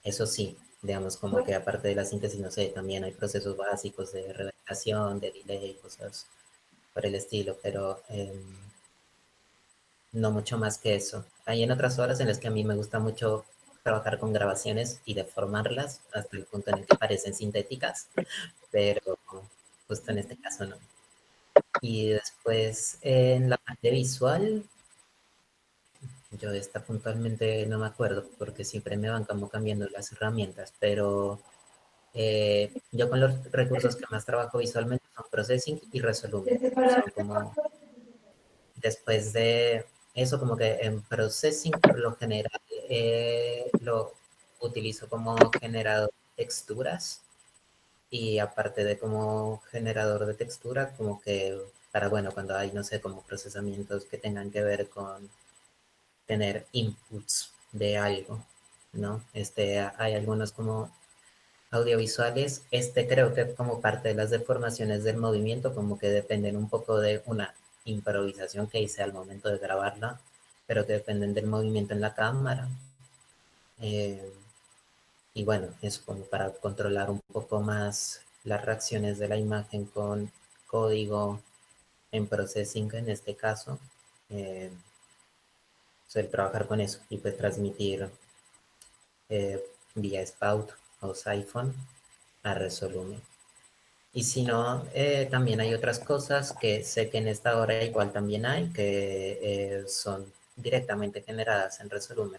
eso sí, digamos, como que aparte de la síntesis, no sé, también hay procesos básicos de reverberación, de delay, cosas por el estilo, pero no mucho más que eso. Hay en otras horas en las que a mí me gusta mucho trabajar con grabaciones y deformarlas hasta el punto en el que parecen sintéticas, pero justo en este caso no. Y después en la parte visual, yo esta puntualmente no me acuerdo porque siempre me van como cambiando las herramientas, pero yo con los recursos que más trabajo visualmente son Processing y Resolume. Son como, después de eso, como que en Processing por lo general lo utilizo como generador de texturas y aparte de como generador de textura, como que para, bueno, cuando hay, no sé, como procesamientos que tengan que ver con tener inputs de algo, ¿no? Hay algunos como audiovisuales, creo que como parte de las deformaciones del movimiento, como que dependen un poco de una improvisación que hice al momento de grabarla, pero que dependen del movimiento en la cámara. Y bueno, es como para controlar un poco más las reacciones de la imagen con código en processing en este caso. Suele trabajar con eso y pues transmitir vía Spout o Siphon a Resolume. Y si no, también hay otras cosas que sé que en esta hora igual también hay, que son directamente generadas en Resolume.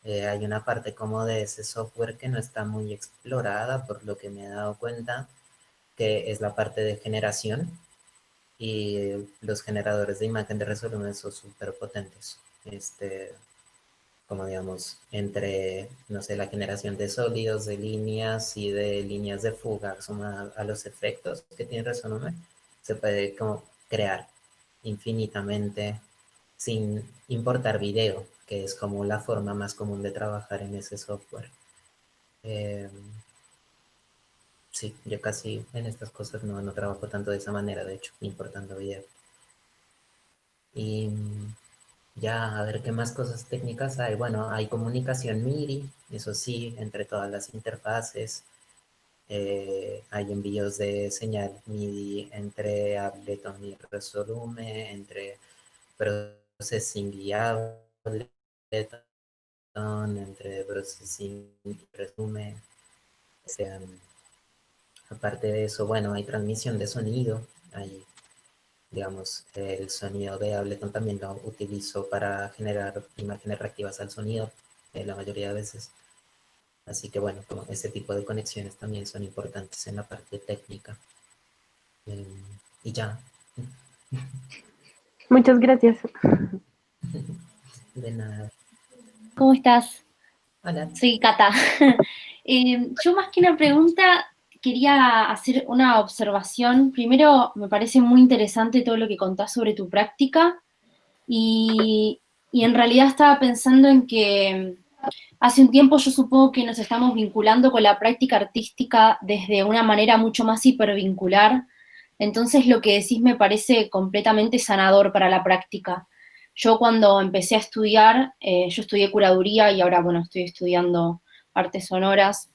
Hay una parte como de ese software que no está muy explorada, por lo que me he dado cuenta, que es la parte de generación. Y los generadores de imagen de Resolume son súper potentes. Como digamos, entre, no sé, la generación de sólidos, de líneas y de líneas de fuga, sumada a los efectos que tiene Resolume, se puede como crear infinitamente sin importar video, que es como la forma más común de trabajar en ese software. Sí, yo casi en estas cosas no trabajo tanto de esa manera, de hecho, importando video. Y ya, a ver qué más cosas técnicas hay. Bueno, hay comunicación MIDI, eso sí, entre todas las interfaces. Hay envíos de señal MIDI entre Ableton y Resolume, entre Processing y Ableton, entre Processing y Resolume. Aparte de eso, bueno, hay transmisión de sonido, hay, digamos, el sonido de Ableton también lo utilizo para generar imágenes reactivas al sonido, la mayoría de veces. Así que bueno, como ese tipo de conexiones también son importantes en la parte técnica. Y ya. Muchas gracias. De nada. ¿Cómo estás? Hola. Soy Cata. Yo más que una pregunta quería hacer una observación. Primero, me parece muy interesante todo lo que contás sobre tu práctica y en realidad estaba pensando en que hace un tiempo yo supongo que nos estamos vinculando con la práctica artística desde una manera mucho más hipervincular. Entonces lo que decís me parece completamente sanador para la práctica. Yo cuando empecé a estudiar, yo estudié curaduría y ahora, bueno, estoy estudiando artes sonoras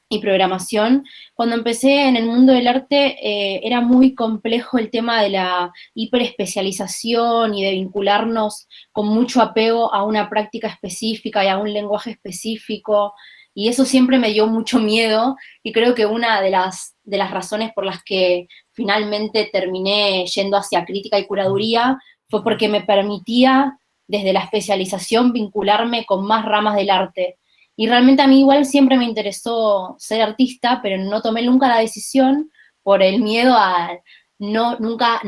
y programación. Cuando empecé en el mundo del arte era muy complejo el tema de la hiperespecialización y de vincularnos con mucho apego a una práctica específica y a un lenguaje específico, y eso siempre me dio mucho miedo, y creo que una de las razones por las que finalmente terminé yendo hacia crítica y curaduría fue porque me permitía desde la especialización vincularme con más ramas del arte. Y realmente a mí igual siempre me interesó ser artista, pero no tomé nunca la decisión por el miedo a nunca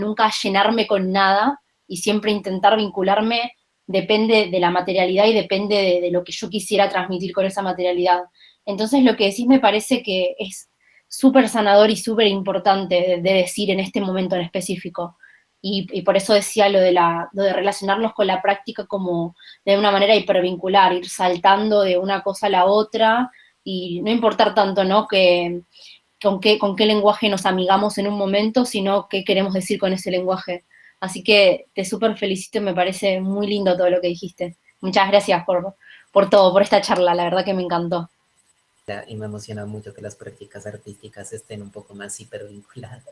llenarme con nada. y siempre intentar vincularme depende de la materialidad y depende de lo que yo quisiera transmitir con esa materialidad. Entonces lo que decís me parece que es súper sanador y súper importante de decir en este momento en específico. Y por eso decía lo de relacionarnos con la práctica como de una manera hipervincular, ir saltando de una cosa a la otra y no importar tanto, ¿no? Que con qué lenguaje nos amigamos en un momento, sino qué queremos decir con ese lenguaje. Así que te súper felicito y me parece muy lindo todo lo que dijiste. Muchas gracias por todo, por esta charla, la verdad que me encantó. Y me emociona mucho que las prácticas artísticas estén un poco más hipervinculadas.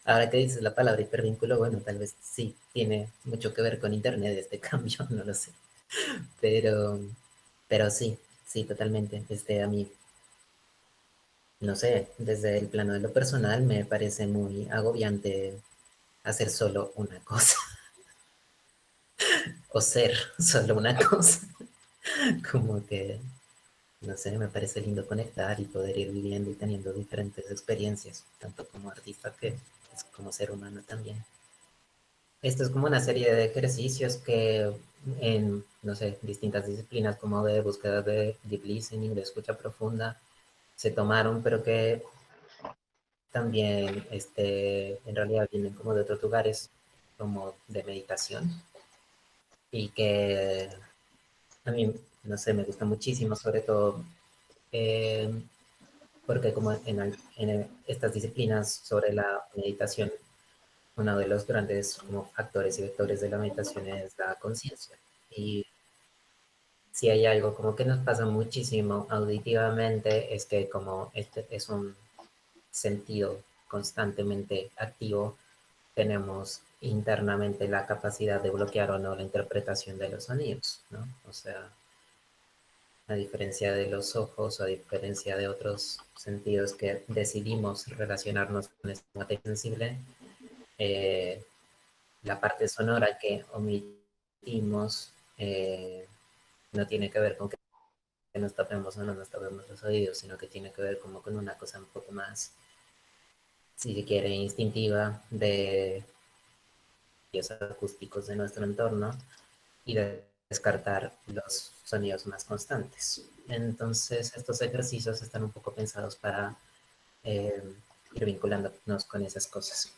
Ahora que dices la palabra hipervínculo, bueno, tal vez sí tiene mucho que ver con internet este cambio, no lo sé. Pero, pero sí, sí, totalmente. A mí, no sé, desde el plano de lo personal me parece muy agobiante hacer solo una cosa o ser solo una cosa. Como que, no sé, me parece lindo conectar y poder ir viviendo y teniendo diferentes experiencias, tanto como artista que como ser humano también. Esto es como una serie de ejercicios que en, no sé, distintas disciplinas como de búsqueda de deep listening, de escucha profunda, se tomaron, pero que también en realidad vienen como de otros lugares, como de meditación, y que a mí, no sé, me gusta muchísimo, sobre todo eh, porque como estas disciplinas sobre la meditación, uno de los grandes como factores y vectores de la meditación es la conciencia. Y si hay algo como que nos pasa muchísimo auditivamente, es que como este es un sentido constantemente activo, tenemos internamente la capacidad de bloquear o no la interpretación de los sonidos, ¿no? O sea, a diferencia de los ojos o a diferencia de otros sentidos que decidimos relacionarnos con esta materia sensible, eh, la parte sonora que omitimos no tiene que ver con que nos tapemos o no nos tapemos los oídos, sino que tiene que ver como con una cosa un poco más, si se quiere, instintiva de los acústicos de nuestro entorno y de descartar los sonidos más constantes. Entonces, estos ejercicios están un poco pensados para eh, ir vinculándonos con esas cosas.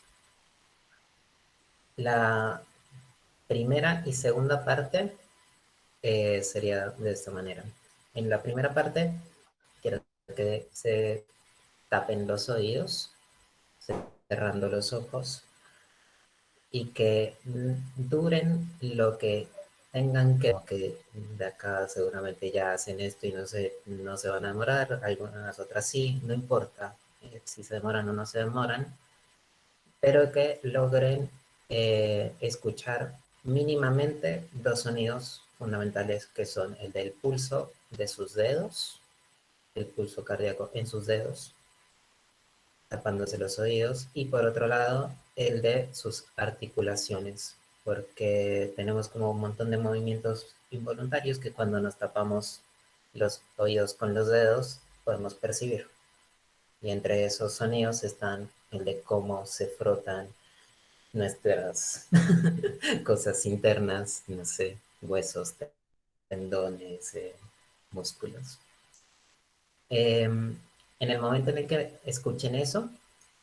La primera y segunda parte sería de esta manera. En la primera parte, quiero que se tapen los oídos, cerrando los ojos y que duren lo que tengan que de acá seguramente ya hacen esto y no se van a demorar, algunas otras sí, no importa si se demoran o no se demoran, pero que logren escuchar mínimamente dos sonidos fundamentales que son el del pulso de sus dedos, el pulso cardíaco en sus dedos, tapándose los oídos, y por otro lado, el de sus articulaciones, porque tenemos como un montón de movimientos involuntarios que cuando nos tapamos los oídos con los dedos podemos percibir. Y entre esos sonidos están el de cómo se frotan nuestras cosas internas, no sé, huesos, tendones, músculos. En el momento en el que escuchen eso,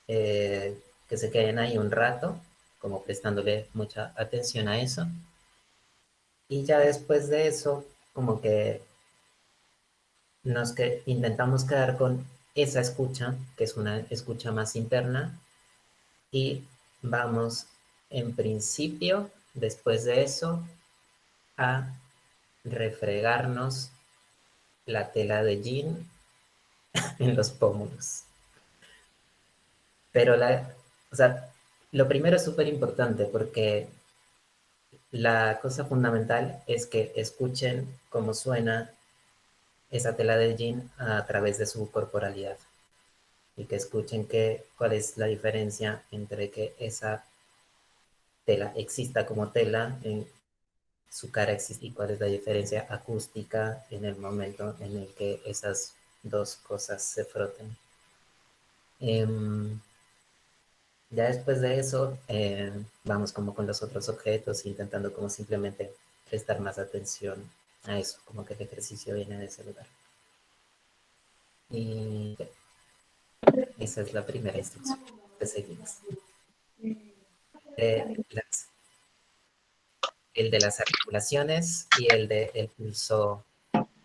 que se queden ahí un rato, como prestándole mucha atención a eso. Y ya después de eso, como que intentamos quedar con esa escucha, que es una escucha más interna, y vamos en principio, después de eso, a refregarnos la tela de jean en los pómulos. Pero o sea, lo primero es súper importante porque la cosa fundamental es que escuchen cómo suena esa tela de jean a través de su corporalidad y que escuchen cuál es la diferencia entre que esa tela exista como tela, en su cara existe, y cuál es la diferencia acústica en el momento en el que esas dos cosas se froten. Ya después de eso, vamos como con los otros objetos, intentando como simplemente prestar más atención a eso, como que el ejercicio viene de ese lugar. Y esa es la primera instrucción que seguimos. El de las articulaciones y el de el pulso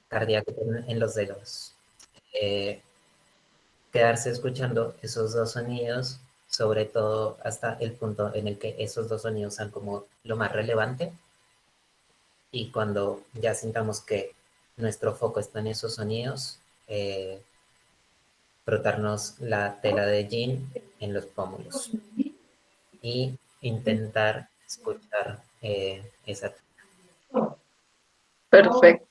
cardíaco en los dedos. Quedarse escuchando esos dos sonidos, sobre todo hasta el punto en el que esos dos sonidos son como lo más relevante, y cuando ya sintamos que nuestro foco está en esos sonidos, frotarnos la tela de jean en los pómulos y intentar escuchar esa. Perfecto.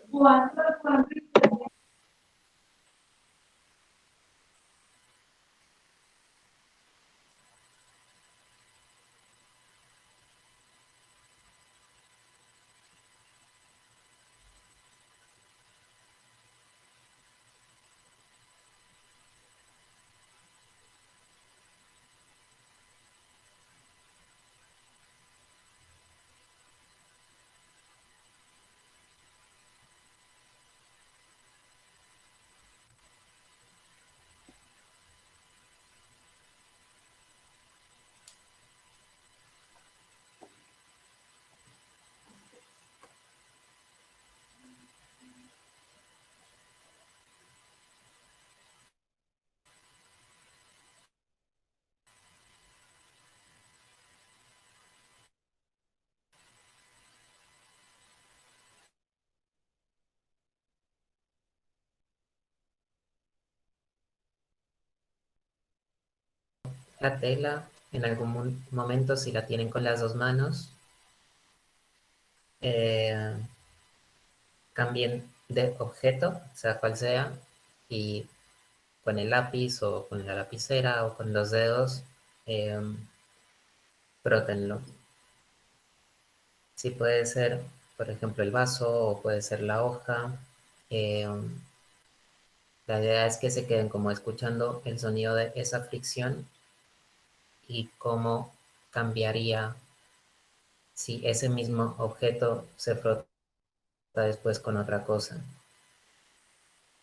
La tela, en algún momento, si la tienen con las dos manos, eh, cambien de objeto, sea cual sea, y con el lápiz o con la lapicera o con los dedos, eh, frótenlo. Sí, puede ser, por ejemplo, el vaso o puede ser la hoja. eh, la idea es que se queden como escuchando el sonido de esa fricción y cómo cambiaría si ese mismo objeto se frota después con otra cosa.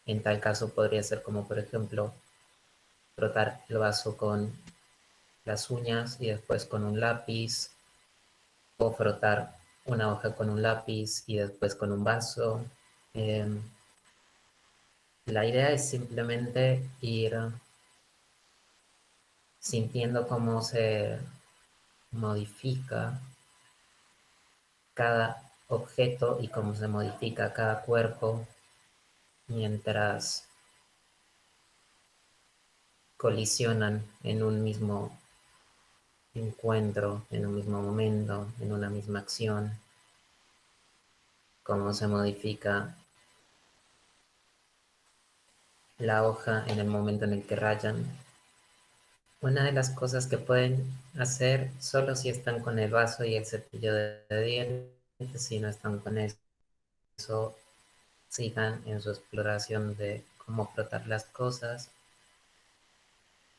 En tal caso podría ser como, por ejemplo, frotar el vaso con las uñas y después con un lápiz, o frotar una hoja con un lápiz y después con un vaso. Em, la idea es simplemente ir sintiendo cómo se modifica cada objeto y cómo se modifica cada cuerpo mientras colisionan en un mismo encuentro, en un mismo momento, en una misma acción, cómo se modifica la hoja en el momento en el que rayan. Una de las cosas que pueden hacer solo si están con el vaso y el cepillo de dientes, si no están con eso, sigan en su exploración de cómo frotar las cosas.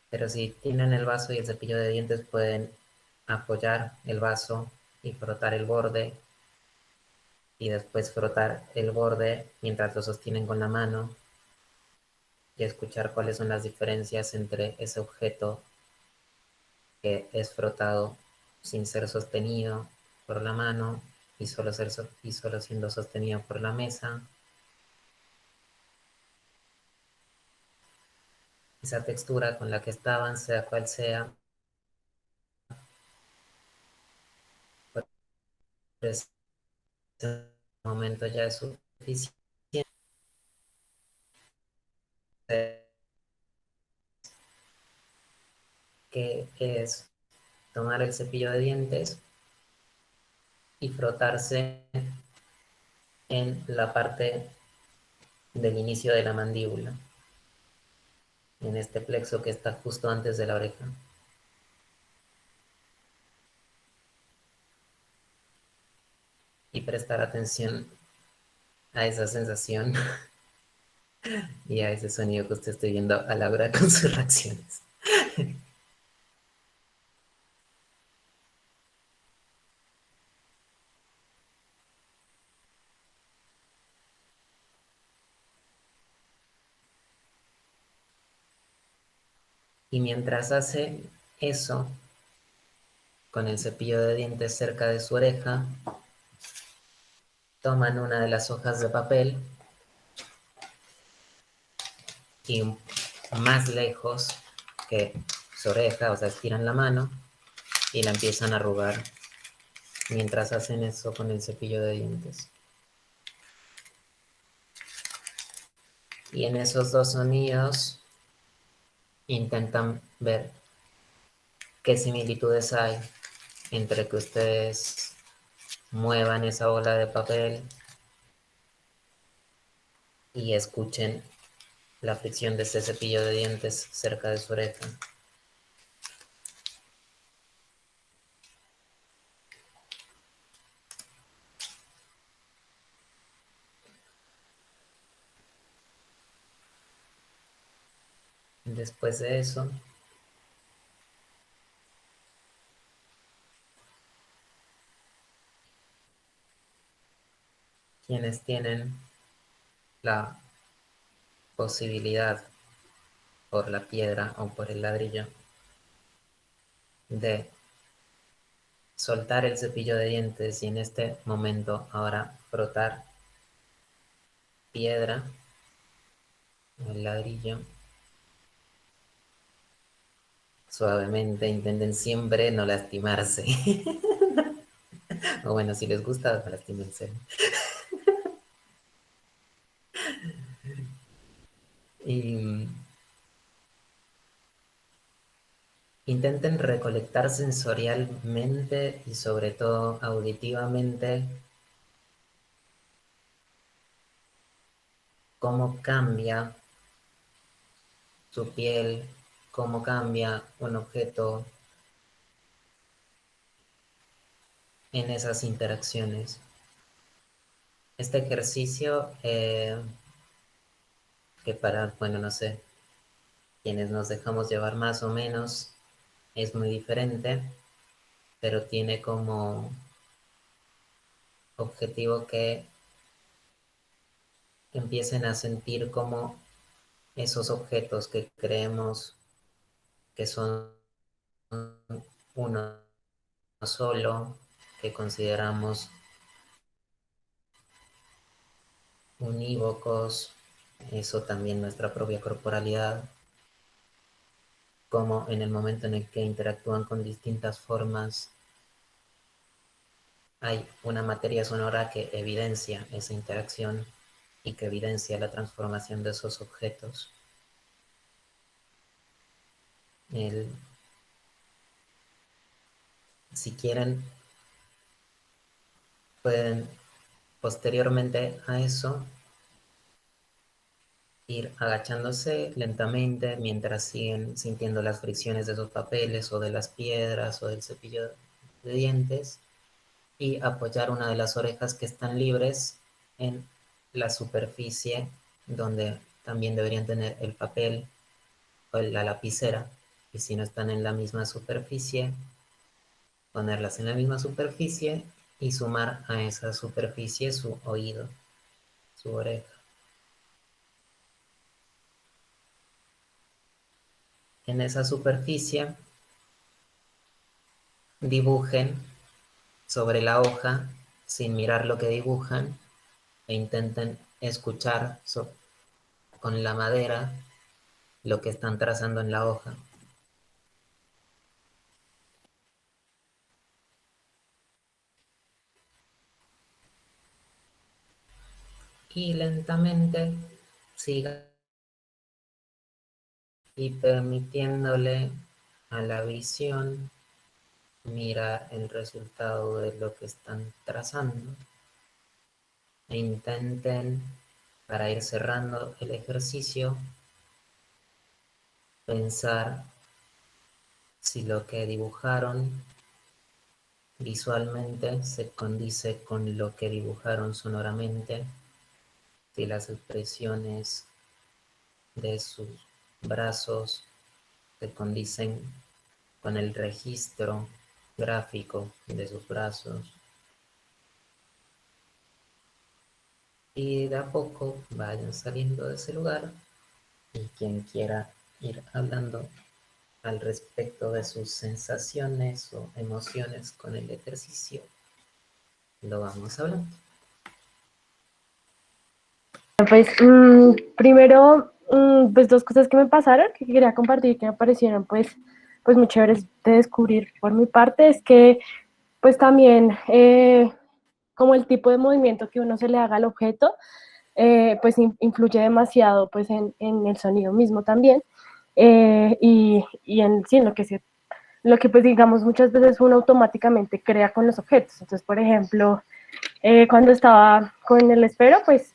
Pero si tienen el vaso y el cepillo de dientes, pueden apoyar el vaso y frotar el borde, y después frotar el borde mientras lo sostienen con la mano, y escuchar cuáles son las diferencias entre ese objeto que es frotado sin ser sostenido por la mano y y solo siendo sostenido por la mesa. Esa textura con la que estaban, sea cual sea, por ese momento ya es suficiente, que es tomar el cepillo de dientes y frotarse en la parte del inicio de la mandíbula, en este plexo que está justo antes de la oreja. Y prestar atención a esa sensación y a ese sonido que usted esté viendo a la hora con sus reacciones. Y mientras hace eso, con el cepillo de dientes cerca de su oreja, toman una de las hojas de papel y más lejos que su oreja, o sea, estiran la mano y la empiezan a arrugar mientras hacen eso con el cepillo de dientes. Y en esos dos sonidos intentan ver qué similitudes hay entre que ustedes muevan esa bola de papel y escuchen la fricción de ese cepillo de dientes cerca de su oreja. Después de eso, quienes tienen la posibilidad por la piedra o por el ladrillo de soltar el cepillo de dientes y en este momento ahora frotar piedra o el ladrillo suavemente, intenten siempre no lastimarse. O bueno, si les gusta, no lastimense. Y intenten recolectar sensorialmente y sobre todo auditivamente cómo cambia su piel, cómo cambia un objeto en esas interacciones. Este ejercicio que para, bueno, no sé, quienes nos dejamos llevar más o menos, es muy diferente, pero tiene como objetivo que empiecen a sentir como esos objetos que creemos que son uno solo, que consideramos unívocos, eso también nuestra propia corporalidad, como en el momento en el que interactúan con distintas formas, hay una materia sonora que evidencia esa interacción y que evidencia la transformación de esos objetos. Si quieren, pueden posteriormente a eso ir agachándose lentamente mientras siguen sintiendo las fricciones de esos papeles o de las piedras o del cepillo de dientes y apoyar una de las orejas que están libres en la superficie donde también deberían tener el papel o la lapicera, y si no están en la misma superficie, ponerlas en la misma superficie y sumar a esa superficie su oído, su oreja. En esa superficie dibujen sobre la hoja sin mirar lo que dibujan e intenten escuchar con la madera lo que están trazando en la hoja. Y lentamente sigan y permitiéndole a la visión mirar el resultado de lo que están trazando e intenten, para ir cerrando el ejercicio, pensar si lo que dibujaron visualmente se condice con lo que dibujaron sonoramente, si las expresiones de sus brazos se condicen con el registro gráfico de sus brazos. Y de a poco vayan saliendo de ese lugar y quien quiera ir hablando al respecto de sus sensaciones o emociones con el ejercicio, lo vamos hablando. Pues primero, pues dos cosas que me pasaron, que quería compartir, que me parecieron pues muy chéveres de descubrir por mi parte, es que pues también como el tipo de movimiento que uno se le haga al objeto, pues influye demasiado pues en el sonido mismo también, y en, sí, en lo que pues digamos muchas veces uno automáticamente crea con los objetos. Entonces, por ejemplo, cuando estaba con el esfero, pues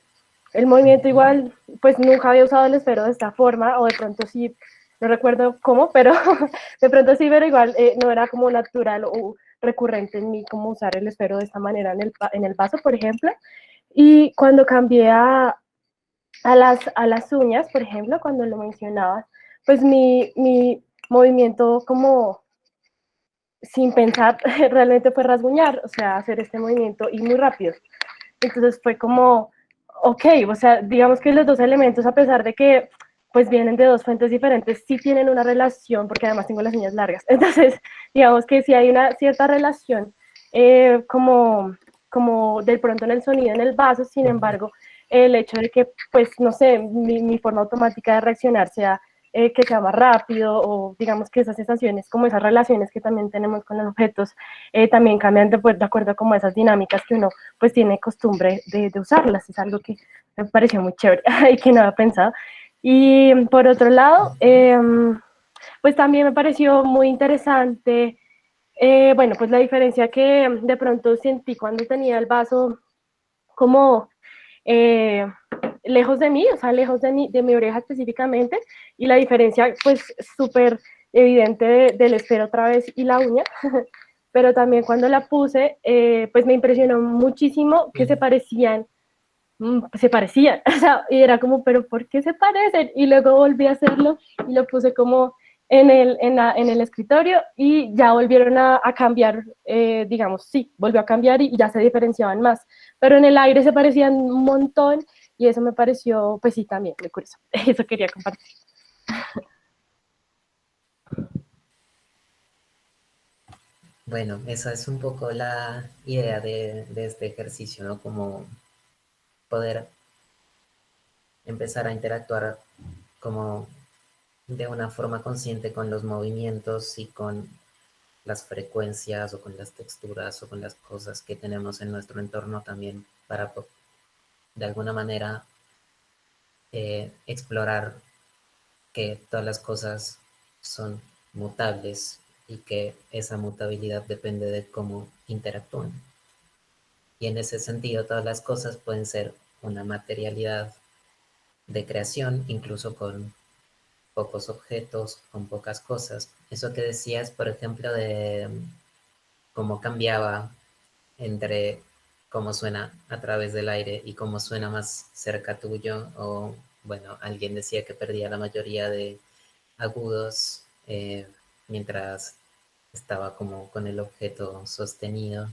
el movimiento igual, pues nunca había usado el esfero de esta forma, o de pronto sí, no recuerdo cómo, pero de pronto sí, pero igual no era como natural o recurrente en mí como usar el esfero de esta manera en el vaso, por ejemplo. Y cuando cambié a las uñas, por ejemplo, cuando lo mencionabas, pues mi movimiento como sin pensar realmente fue rasguñar, o sea, hacer este movimiento y muy rápido. Entonces fue como, ok, o sea, digamos que los dos elementos, a pesar de que pues vienen de dos fuentes diferentes, sí tienen una relación, porque además tengo las uñas largas. Entonces, digamos que sí hay una cierta relación como de pronto en el sonido, en el vaso. Sin embargo, el hecho de que, pues, no sé, mi forma automática de reaccionar sea que sea más rápido, o digamos que esas sensaciones, como esas relaciones que también tenemos con los objetos, también cambian de acuerdo como esas dinámicas que uno pues tiene costumbre de usarlas. Es algo que me pareció muy chévere y que no había pensado. Y por otro lado, pues también me pareció muy interesante, bueno, pues la diferencia que de pronto sentí cuando tenía el vaso como eh, lejos de mí, o sea, lejos de mi oreja específicamente, y la diferencia pues súper evidente del esfero otra vez y la uña. Pero también cuando la puse, pues me impresionó muchísimo que se parecían, o sea, y era como, pero ¿por qué se parecen? Y luego volví a hacerlo y lo puse como en el escritorio, y ya volvieron a cambiar, digamos, sí, volvió a cambiar y ya se diferenciaban más, pero en el aire se parecían un montón, y eso me pareció, pues sí, también muy curioso. Eso quería compartir. Bueno, esa es un poco la idea de este ejercicio, ¿no? Como poder empezar a interactuar como de una forma consciente con los movimientos y con las frecuencias o con las texturas o con las cosas que tenemos en nuestro entorno también para de alguna manera explorar que todas las cosas son mutables y que esa mutabilidad depende de cómo interactúan. Y en ese sentido, todas las cosas pueden ser una materialidad de creación, incluso con pocos objetos, con pocas cosas. Eso que decías, por ejemplo, de cómo cambiaba entre cómo suena a través del aire y cómo suena más cerca tuyo, o bueno, alguien decía que perdía la mayoría de agudos mientras estaba como con el objeto sostenido.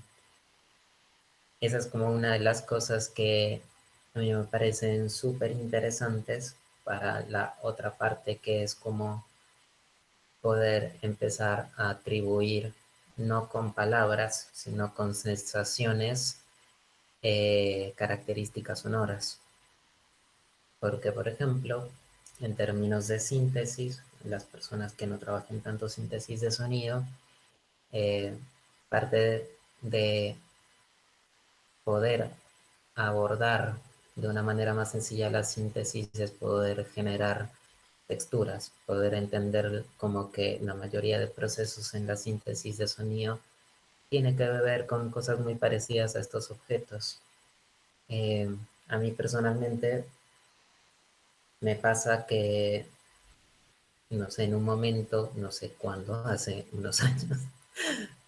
Esa es como una de las cosas que a mí me parecen súper interesantes para la otra parte, que es como poder empezar a atribuir, no con palabras, sino con sensaciones, características sonoras. Porque, por ejemplo, en términos de síntesis, las personas que no trabajan tanto síntesis de sonido, parte de poder abordar de una manera más sencilla la síntesis es poder generar texturas, poder entender como que la mayoría de procesos en la síntesis de sonido tiene que ver con cosas muy parecidas a estos objetos. A mí personalmente me pasa que, no sé, en un momento, no sé cuándo, hace unos años,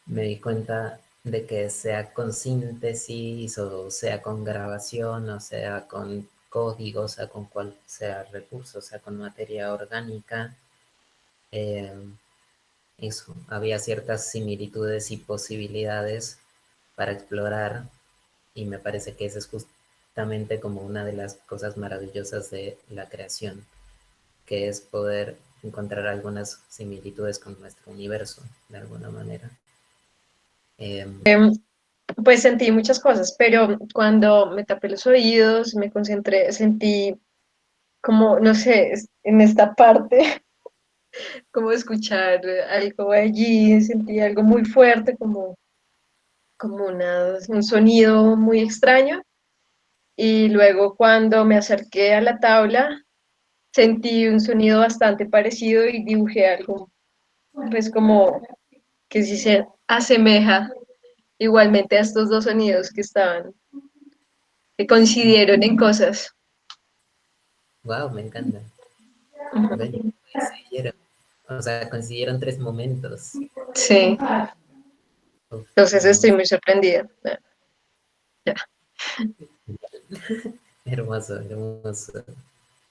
me di cuenta de que sea con síntesis o sea con grabación o sea con código, o sea con cual sea recurso, o sea con materia orgánica, eh, eso, había ciertas similitudes y posibilidades para explorar, y me parece que esa es justamente como una de las cosas maravillosas de la creación, que es poder encontrar algunas similitudes con nuestro universo, de alguna manera. Pues sentí muchas cosas, pero cuando me tapé los oídos, me concentré, sentí como, no sé, en esta parte, como escuchar algo allí, sentí algo muy fuerte, como un sonido muy extraño. Y luego cuando me acerqué a la tabla, sentí un sonido bastante parecido y dibujé algo, pues como que sí se asemeja igualmente a estos dos sonidos que coincidieron en cosas. Wow, me encanta. Ujú. Bueno, coincidieron. O sea, coincidieron 3 momentos. Sí, Uf, entonces estoy hermoso, muy sorprendida. Ya. hermoso, hermoso.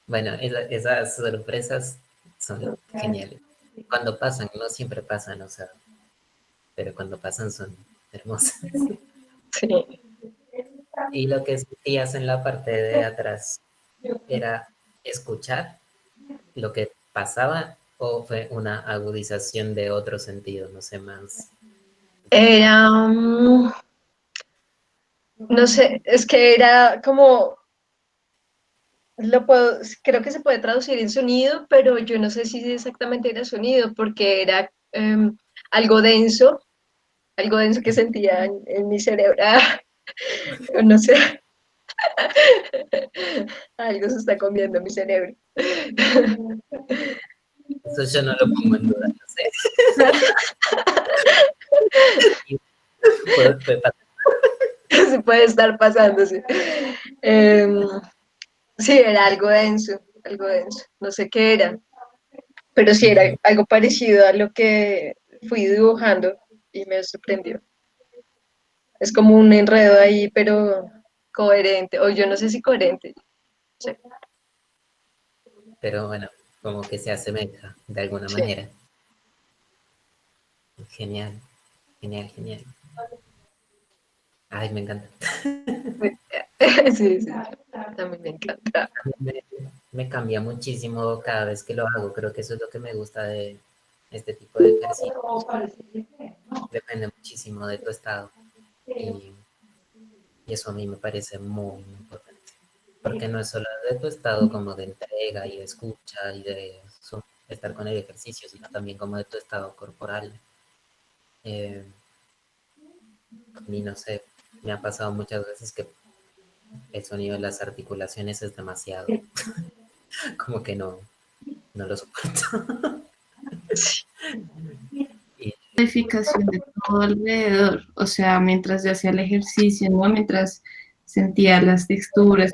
Bueno, esas sorpresas son geniales. Cuando pasan, no siempre pasan, o sea, pero cuando pasan son hermosas. Sí. Y lo que sentías en la parte de atrás era escuchar lo que pasaba o fue una agudización de otro sentido, no sé, más. Era, no sé, es que era como, creo que se puede traducir en sonido, pero yo no sé si exactamente era sonido, porque era algo denso que sentía en mi cerebro. No sé, algo se está comiendo mi cerebro. Eso yo no lo pongo en duda, no sé. Puede pasar. Sí puede estar pasándose. Sí, era algo denso, no sé qué era, pero sí era algo parecido a lo que fui dibujando y me sorprendió. Es como un enredo ahí, pero coherente, o yo no sé si coherente. Sí, Pero bueno, como que se asemeja de alguna sí, manera. Genial, genial, genial. Ay, me encanta. sí, sí, también me encanta. Me, me cambia muchísimo cada vez que lo hago. Creo que eso es lo que me gusta de este tipo de ejercicio. Depende muchísimo de tu estado. Y, y eso a mí me parece muy, muy importante. Porque no es solo de tu estado como de entrega y de escucha y de estar con el ejercicio, sino también como de tu estado corporal. Eh, a mí no sé, me ha pasado muchas veces que el sonido de las articulaciones es demasiado, como que no lo soporto. Y Modificación de todo alrededor, o sea, mientras yo hacía el ejercicio, ¿no? Mientras sentía las texturas,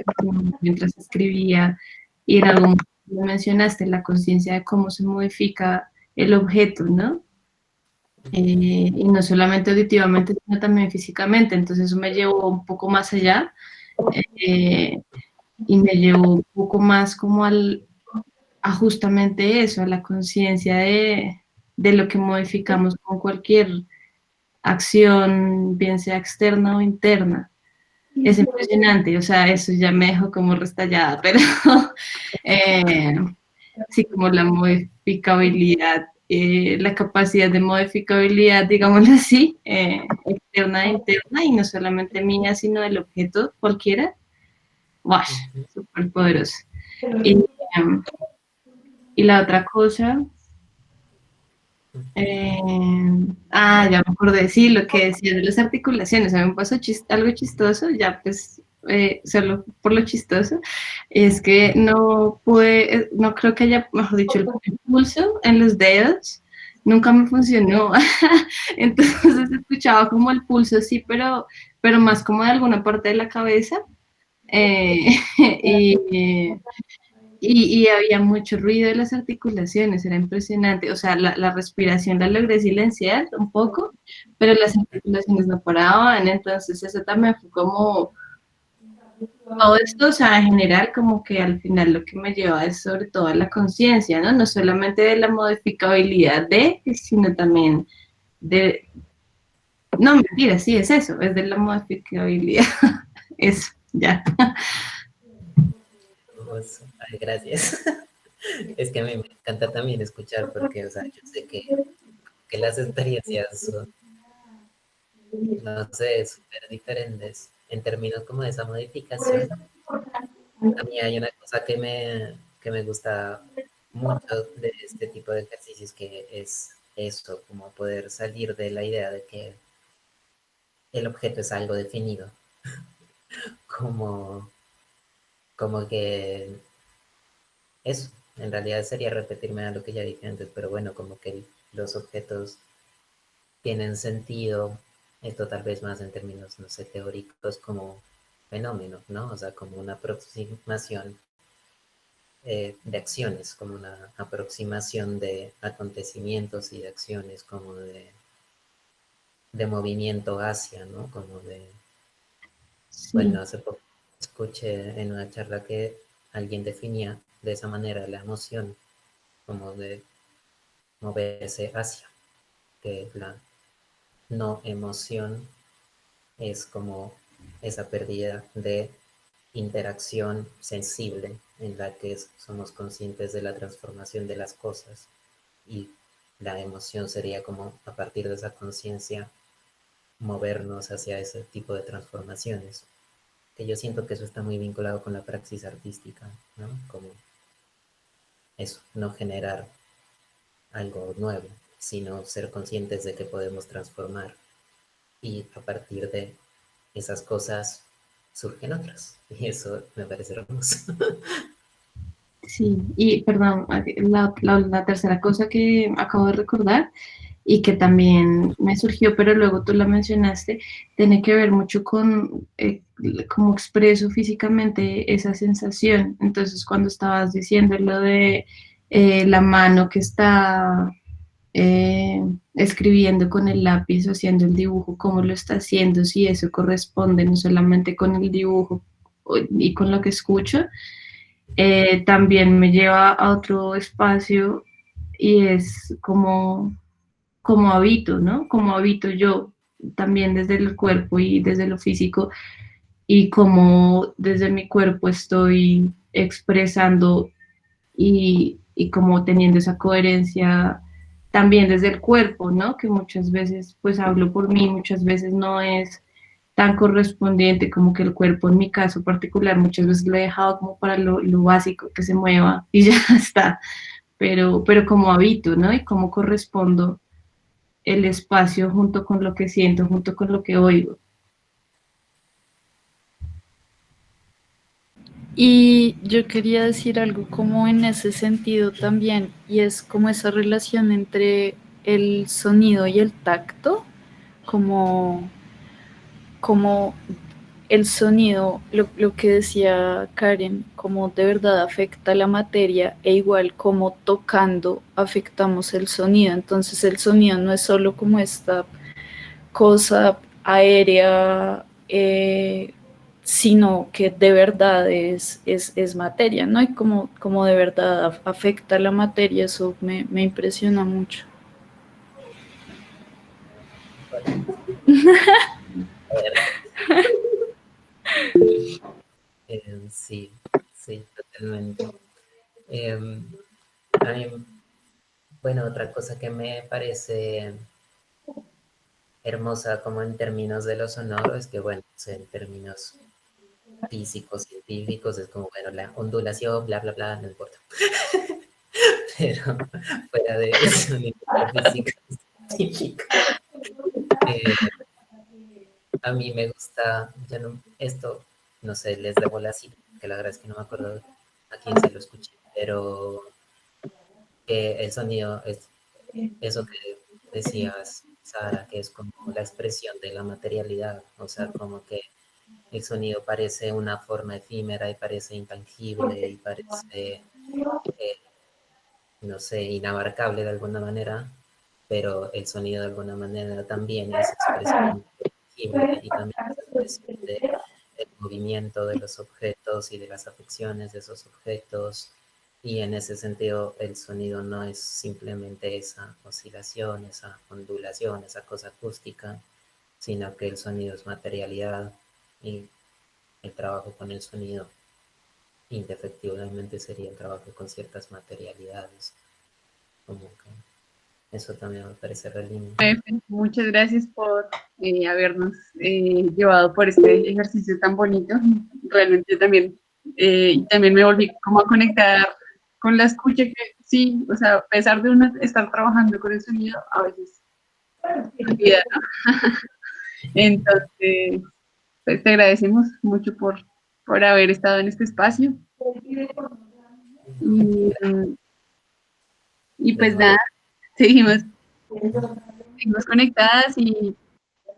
mientras escribía, y en algún momento mencionaste la conciencia de cómo se modifica el objeto, ¿no? Y no solamente auditivamente, sino también físicamente, entonces eso me llevó un poco más allá, eh, y me llevó un poco más como a justamente eso, a la conciencia de lo que modificamos con cualquier acción, bien sea externa o interna. Es impresionante, o sea, eso ya me dejó como restallada, pero eh, sí, como la modificabilidad, la capacidad de modificabilidad, digámoslo así, externa e interna, y no solamente mía, sino del objeto cualquiera. ¡Wow! Súper poderoso. Y, y la otra cosa, ya me acordé, sí, lo que decía de las articulaciones, a mí me pasó algo chistoso, ya pues, solo por lo chistoso, es que no pude, no creo que haya, mejor dicho, el pulso en los dedos, nunca me funcionó, entonces escuchaba como el pulso, sí, pero más como de alguna parte de la cabeza, eh, y, y había mucho ruido de las articulaciones, era impresionante. O sea, la respiración la logré silenciar un poco, pero las articulaciones no paraban. Entonces, eso también fue como todo esto, o sea, en general, como que al final lo que me lleva es sobre todo a la conciencia, ¿no? No solamente de la modificabilidad sino también de. No, mentira, sí, es eso, es de la modificabilidad. Eso, ya. pues, ay, gracias. Es que a mí me encanta también escuchar porque, o sea, yo sé que las experiencias son, no sé, súper diferentes en términos como de esa modificación. A mí hay una cosa que me gusta mucho de este tipo de ejercicios, que es eso, como poder salir de la idea de que el objeto es algo definido, como, como que eso, en realidad sería repetirme a lo que ya dije antes, pero bueno, como que los objetos tienen sentido, esto tal vez más en términos, no sé, teóricos, como fenómenos, ¿no? O sea, como una aproximación de acciones, como una aproximación de acontecimientos y de acciones, como de movimiento hacia, ¿no? Como de, Sí, bueno, hace poco escuché en una charla que alguien definía de esa manera la emoción, como de moverse hacia, que la no emoción es como esa pérdida de interacción sensible en la que somos conscientes de la transformación de las cosas, y la emoción sería como a partir de esa conciencia movernos hacia ese tipo de transformaciones, que yo siento que eso está muy vinculado con la praxis artística, ¿no? Como eso, no generar algo nuevo, sino ser conscientes de que podemos transformar, y a partir de esas cosas surgen otras. Y eso me parece hermoso. sí. Y perdón, la tercera cosa que acabo de recordar y que también me surgió, pero luego tú la mencionaste, tiene que ver mucho con cómo expreso físicamente esa sensación. Entonces, cuando estabas diciendo lo de la mano que está escribiendo con el lápiz o haciendo el dibujo, cómo lo está haciendo, si eso corresponde no solamente con el dibujo y con lo que escucho, también me lleva a otro espacio y es como habito, ¿no? Como habito yo también desde el cuerpo y desde lo físico, y como desde mi cuerpo estoy expresando y como teniendo esa coherencia también desde el cuerpo, ¿no? Que muchas veces, pues hablo por mí, muchas veces no es tan correspondiente, como que el cuerpo en mi caso particular muchas veces lo he dejado como para lo básico, que se mueva y ya está, pero como habito, ¿no? Y cómo correspondo el espacio junto con lo que siento, junto con lo que oigo. Y yo quería decir algo como en ese sentido también, y es como esa relación entre el sonido y el tacto, como, como el sonido, lo que decía Karen, como de verdad afecta la materia e igual como tocando afectamos el sonido. Entonces el sonido no es solo como esta cosa aérea, sino que de verdad es materia, ¿no? Y como de verdad afecta la materia, eso me impresiona mucho. A ver, sí, sí, totalmente. Em, a mí, bueno, otra cosa que me parece hermosa como en términos de lo sonoro es que, bueno, en términos físicos, científicos, es como, bueno, la ondulación, bla, bla, bla, no importa. Pero fuera de eso, ni de física científica, eh, a mí me gusta, ya no, esto, no sé, les debo la cita, que la verdad es que no me acuerdo a quién se lo escuché, pero que el sonido es eso que decías, Sara, que es como la expresión de la materialidad, o sea, como que el sonido parece una forma efímera y parece intangible y parece, eh, no sé, inabarcable de alguna manera, pero el sonido de alguna manera también es expresión tangible y también es expresión del movimiento de los objetos y de las afecciones de esos objetos. Y en ese sentido, el sonido no es simplemente esa oscilación, esa ondulación, esa cosa acústica, sino que el sonido es materialidad y el trabajo con el sonido indefectiblemente sería el trabajo con ciertas materialidades. Como que eso también me parece re lindo. Muchas gracias por habernos llevado por este ejercicio tan bonito. Realmente también, también me volví como a conectar con la escucha, que sí, o sea, a pesar de uno estar trabajando con el sonido, a veces se olvida, ¿no? Entonces, pues te agradecemos mucho por haber estado en este espacio. Y pues nada, seguimos conectadas y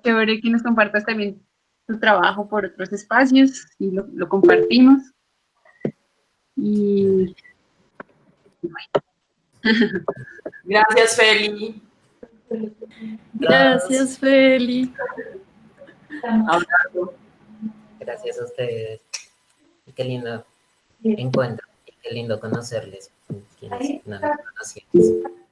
chévere que nos compartas también tu trabajo por otros espacios y lo compartimos. Y bueno. Gracias, Feli. Gracias, Feli. Abrazo. Gracias a ustedes. Y qué lindo encuentro. Y qué lindo conocerles, quienes no nos conocíamos.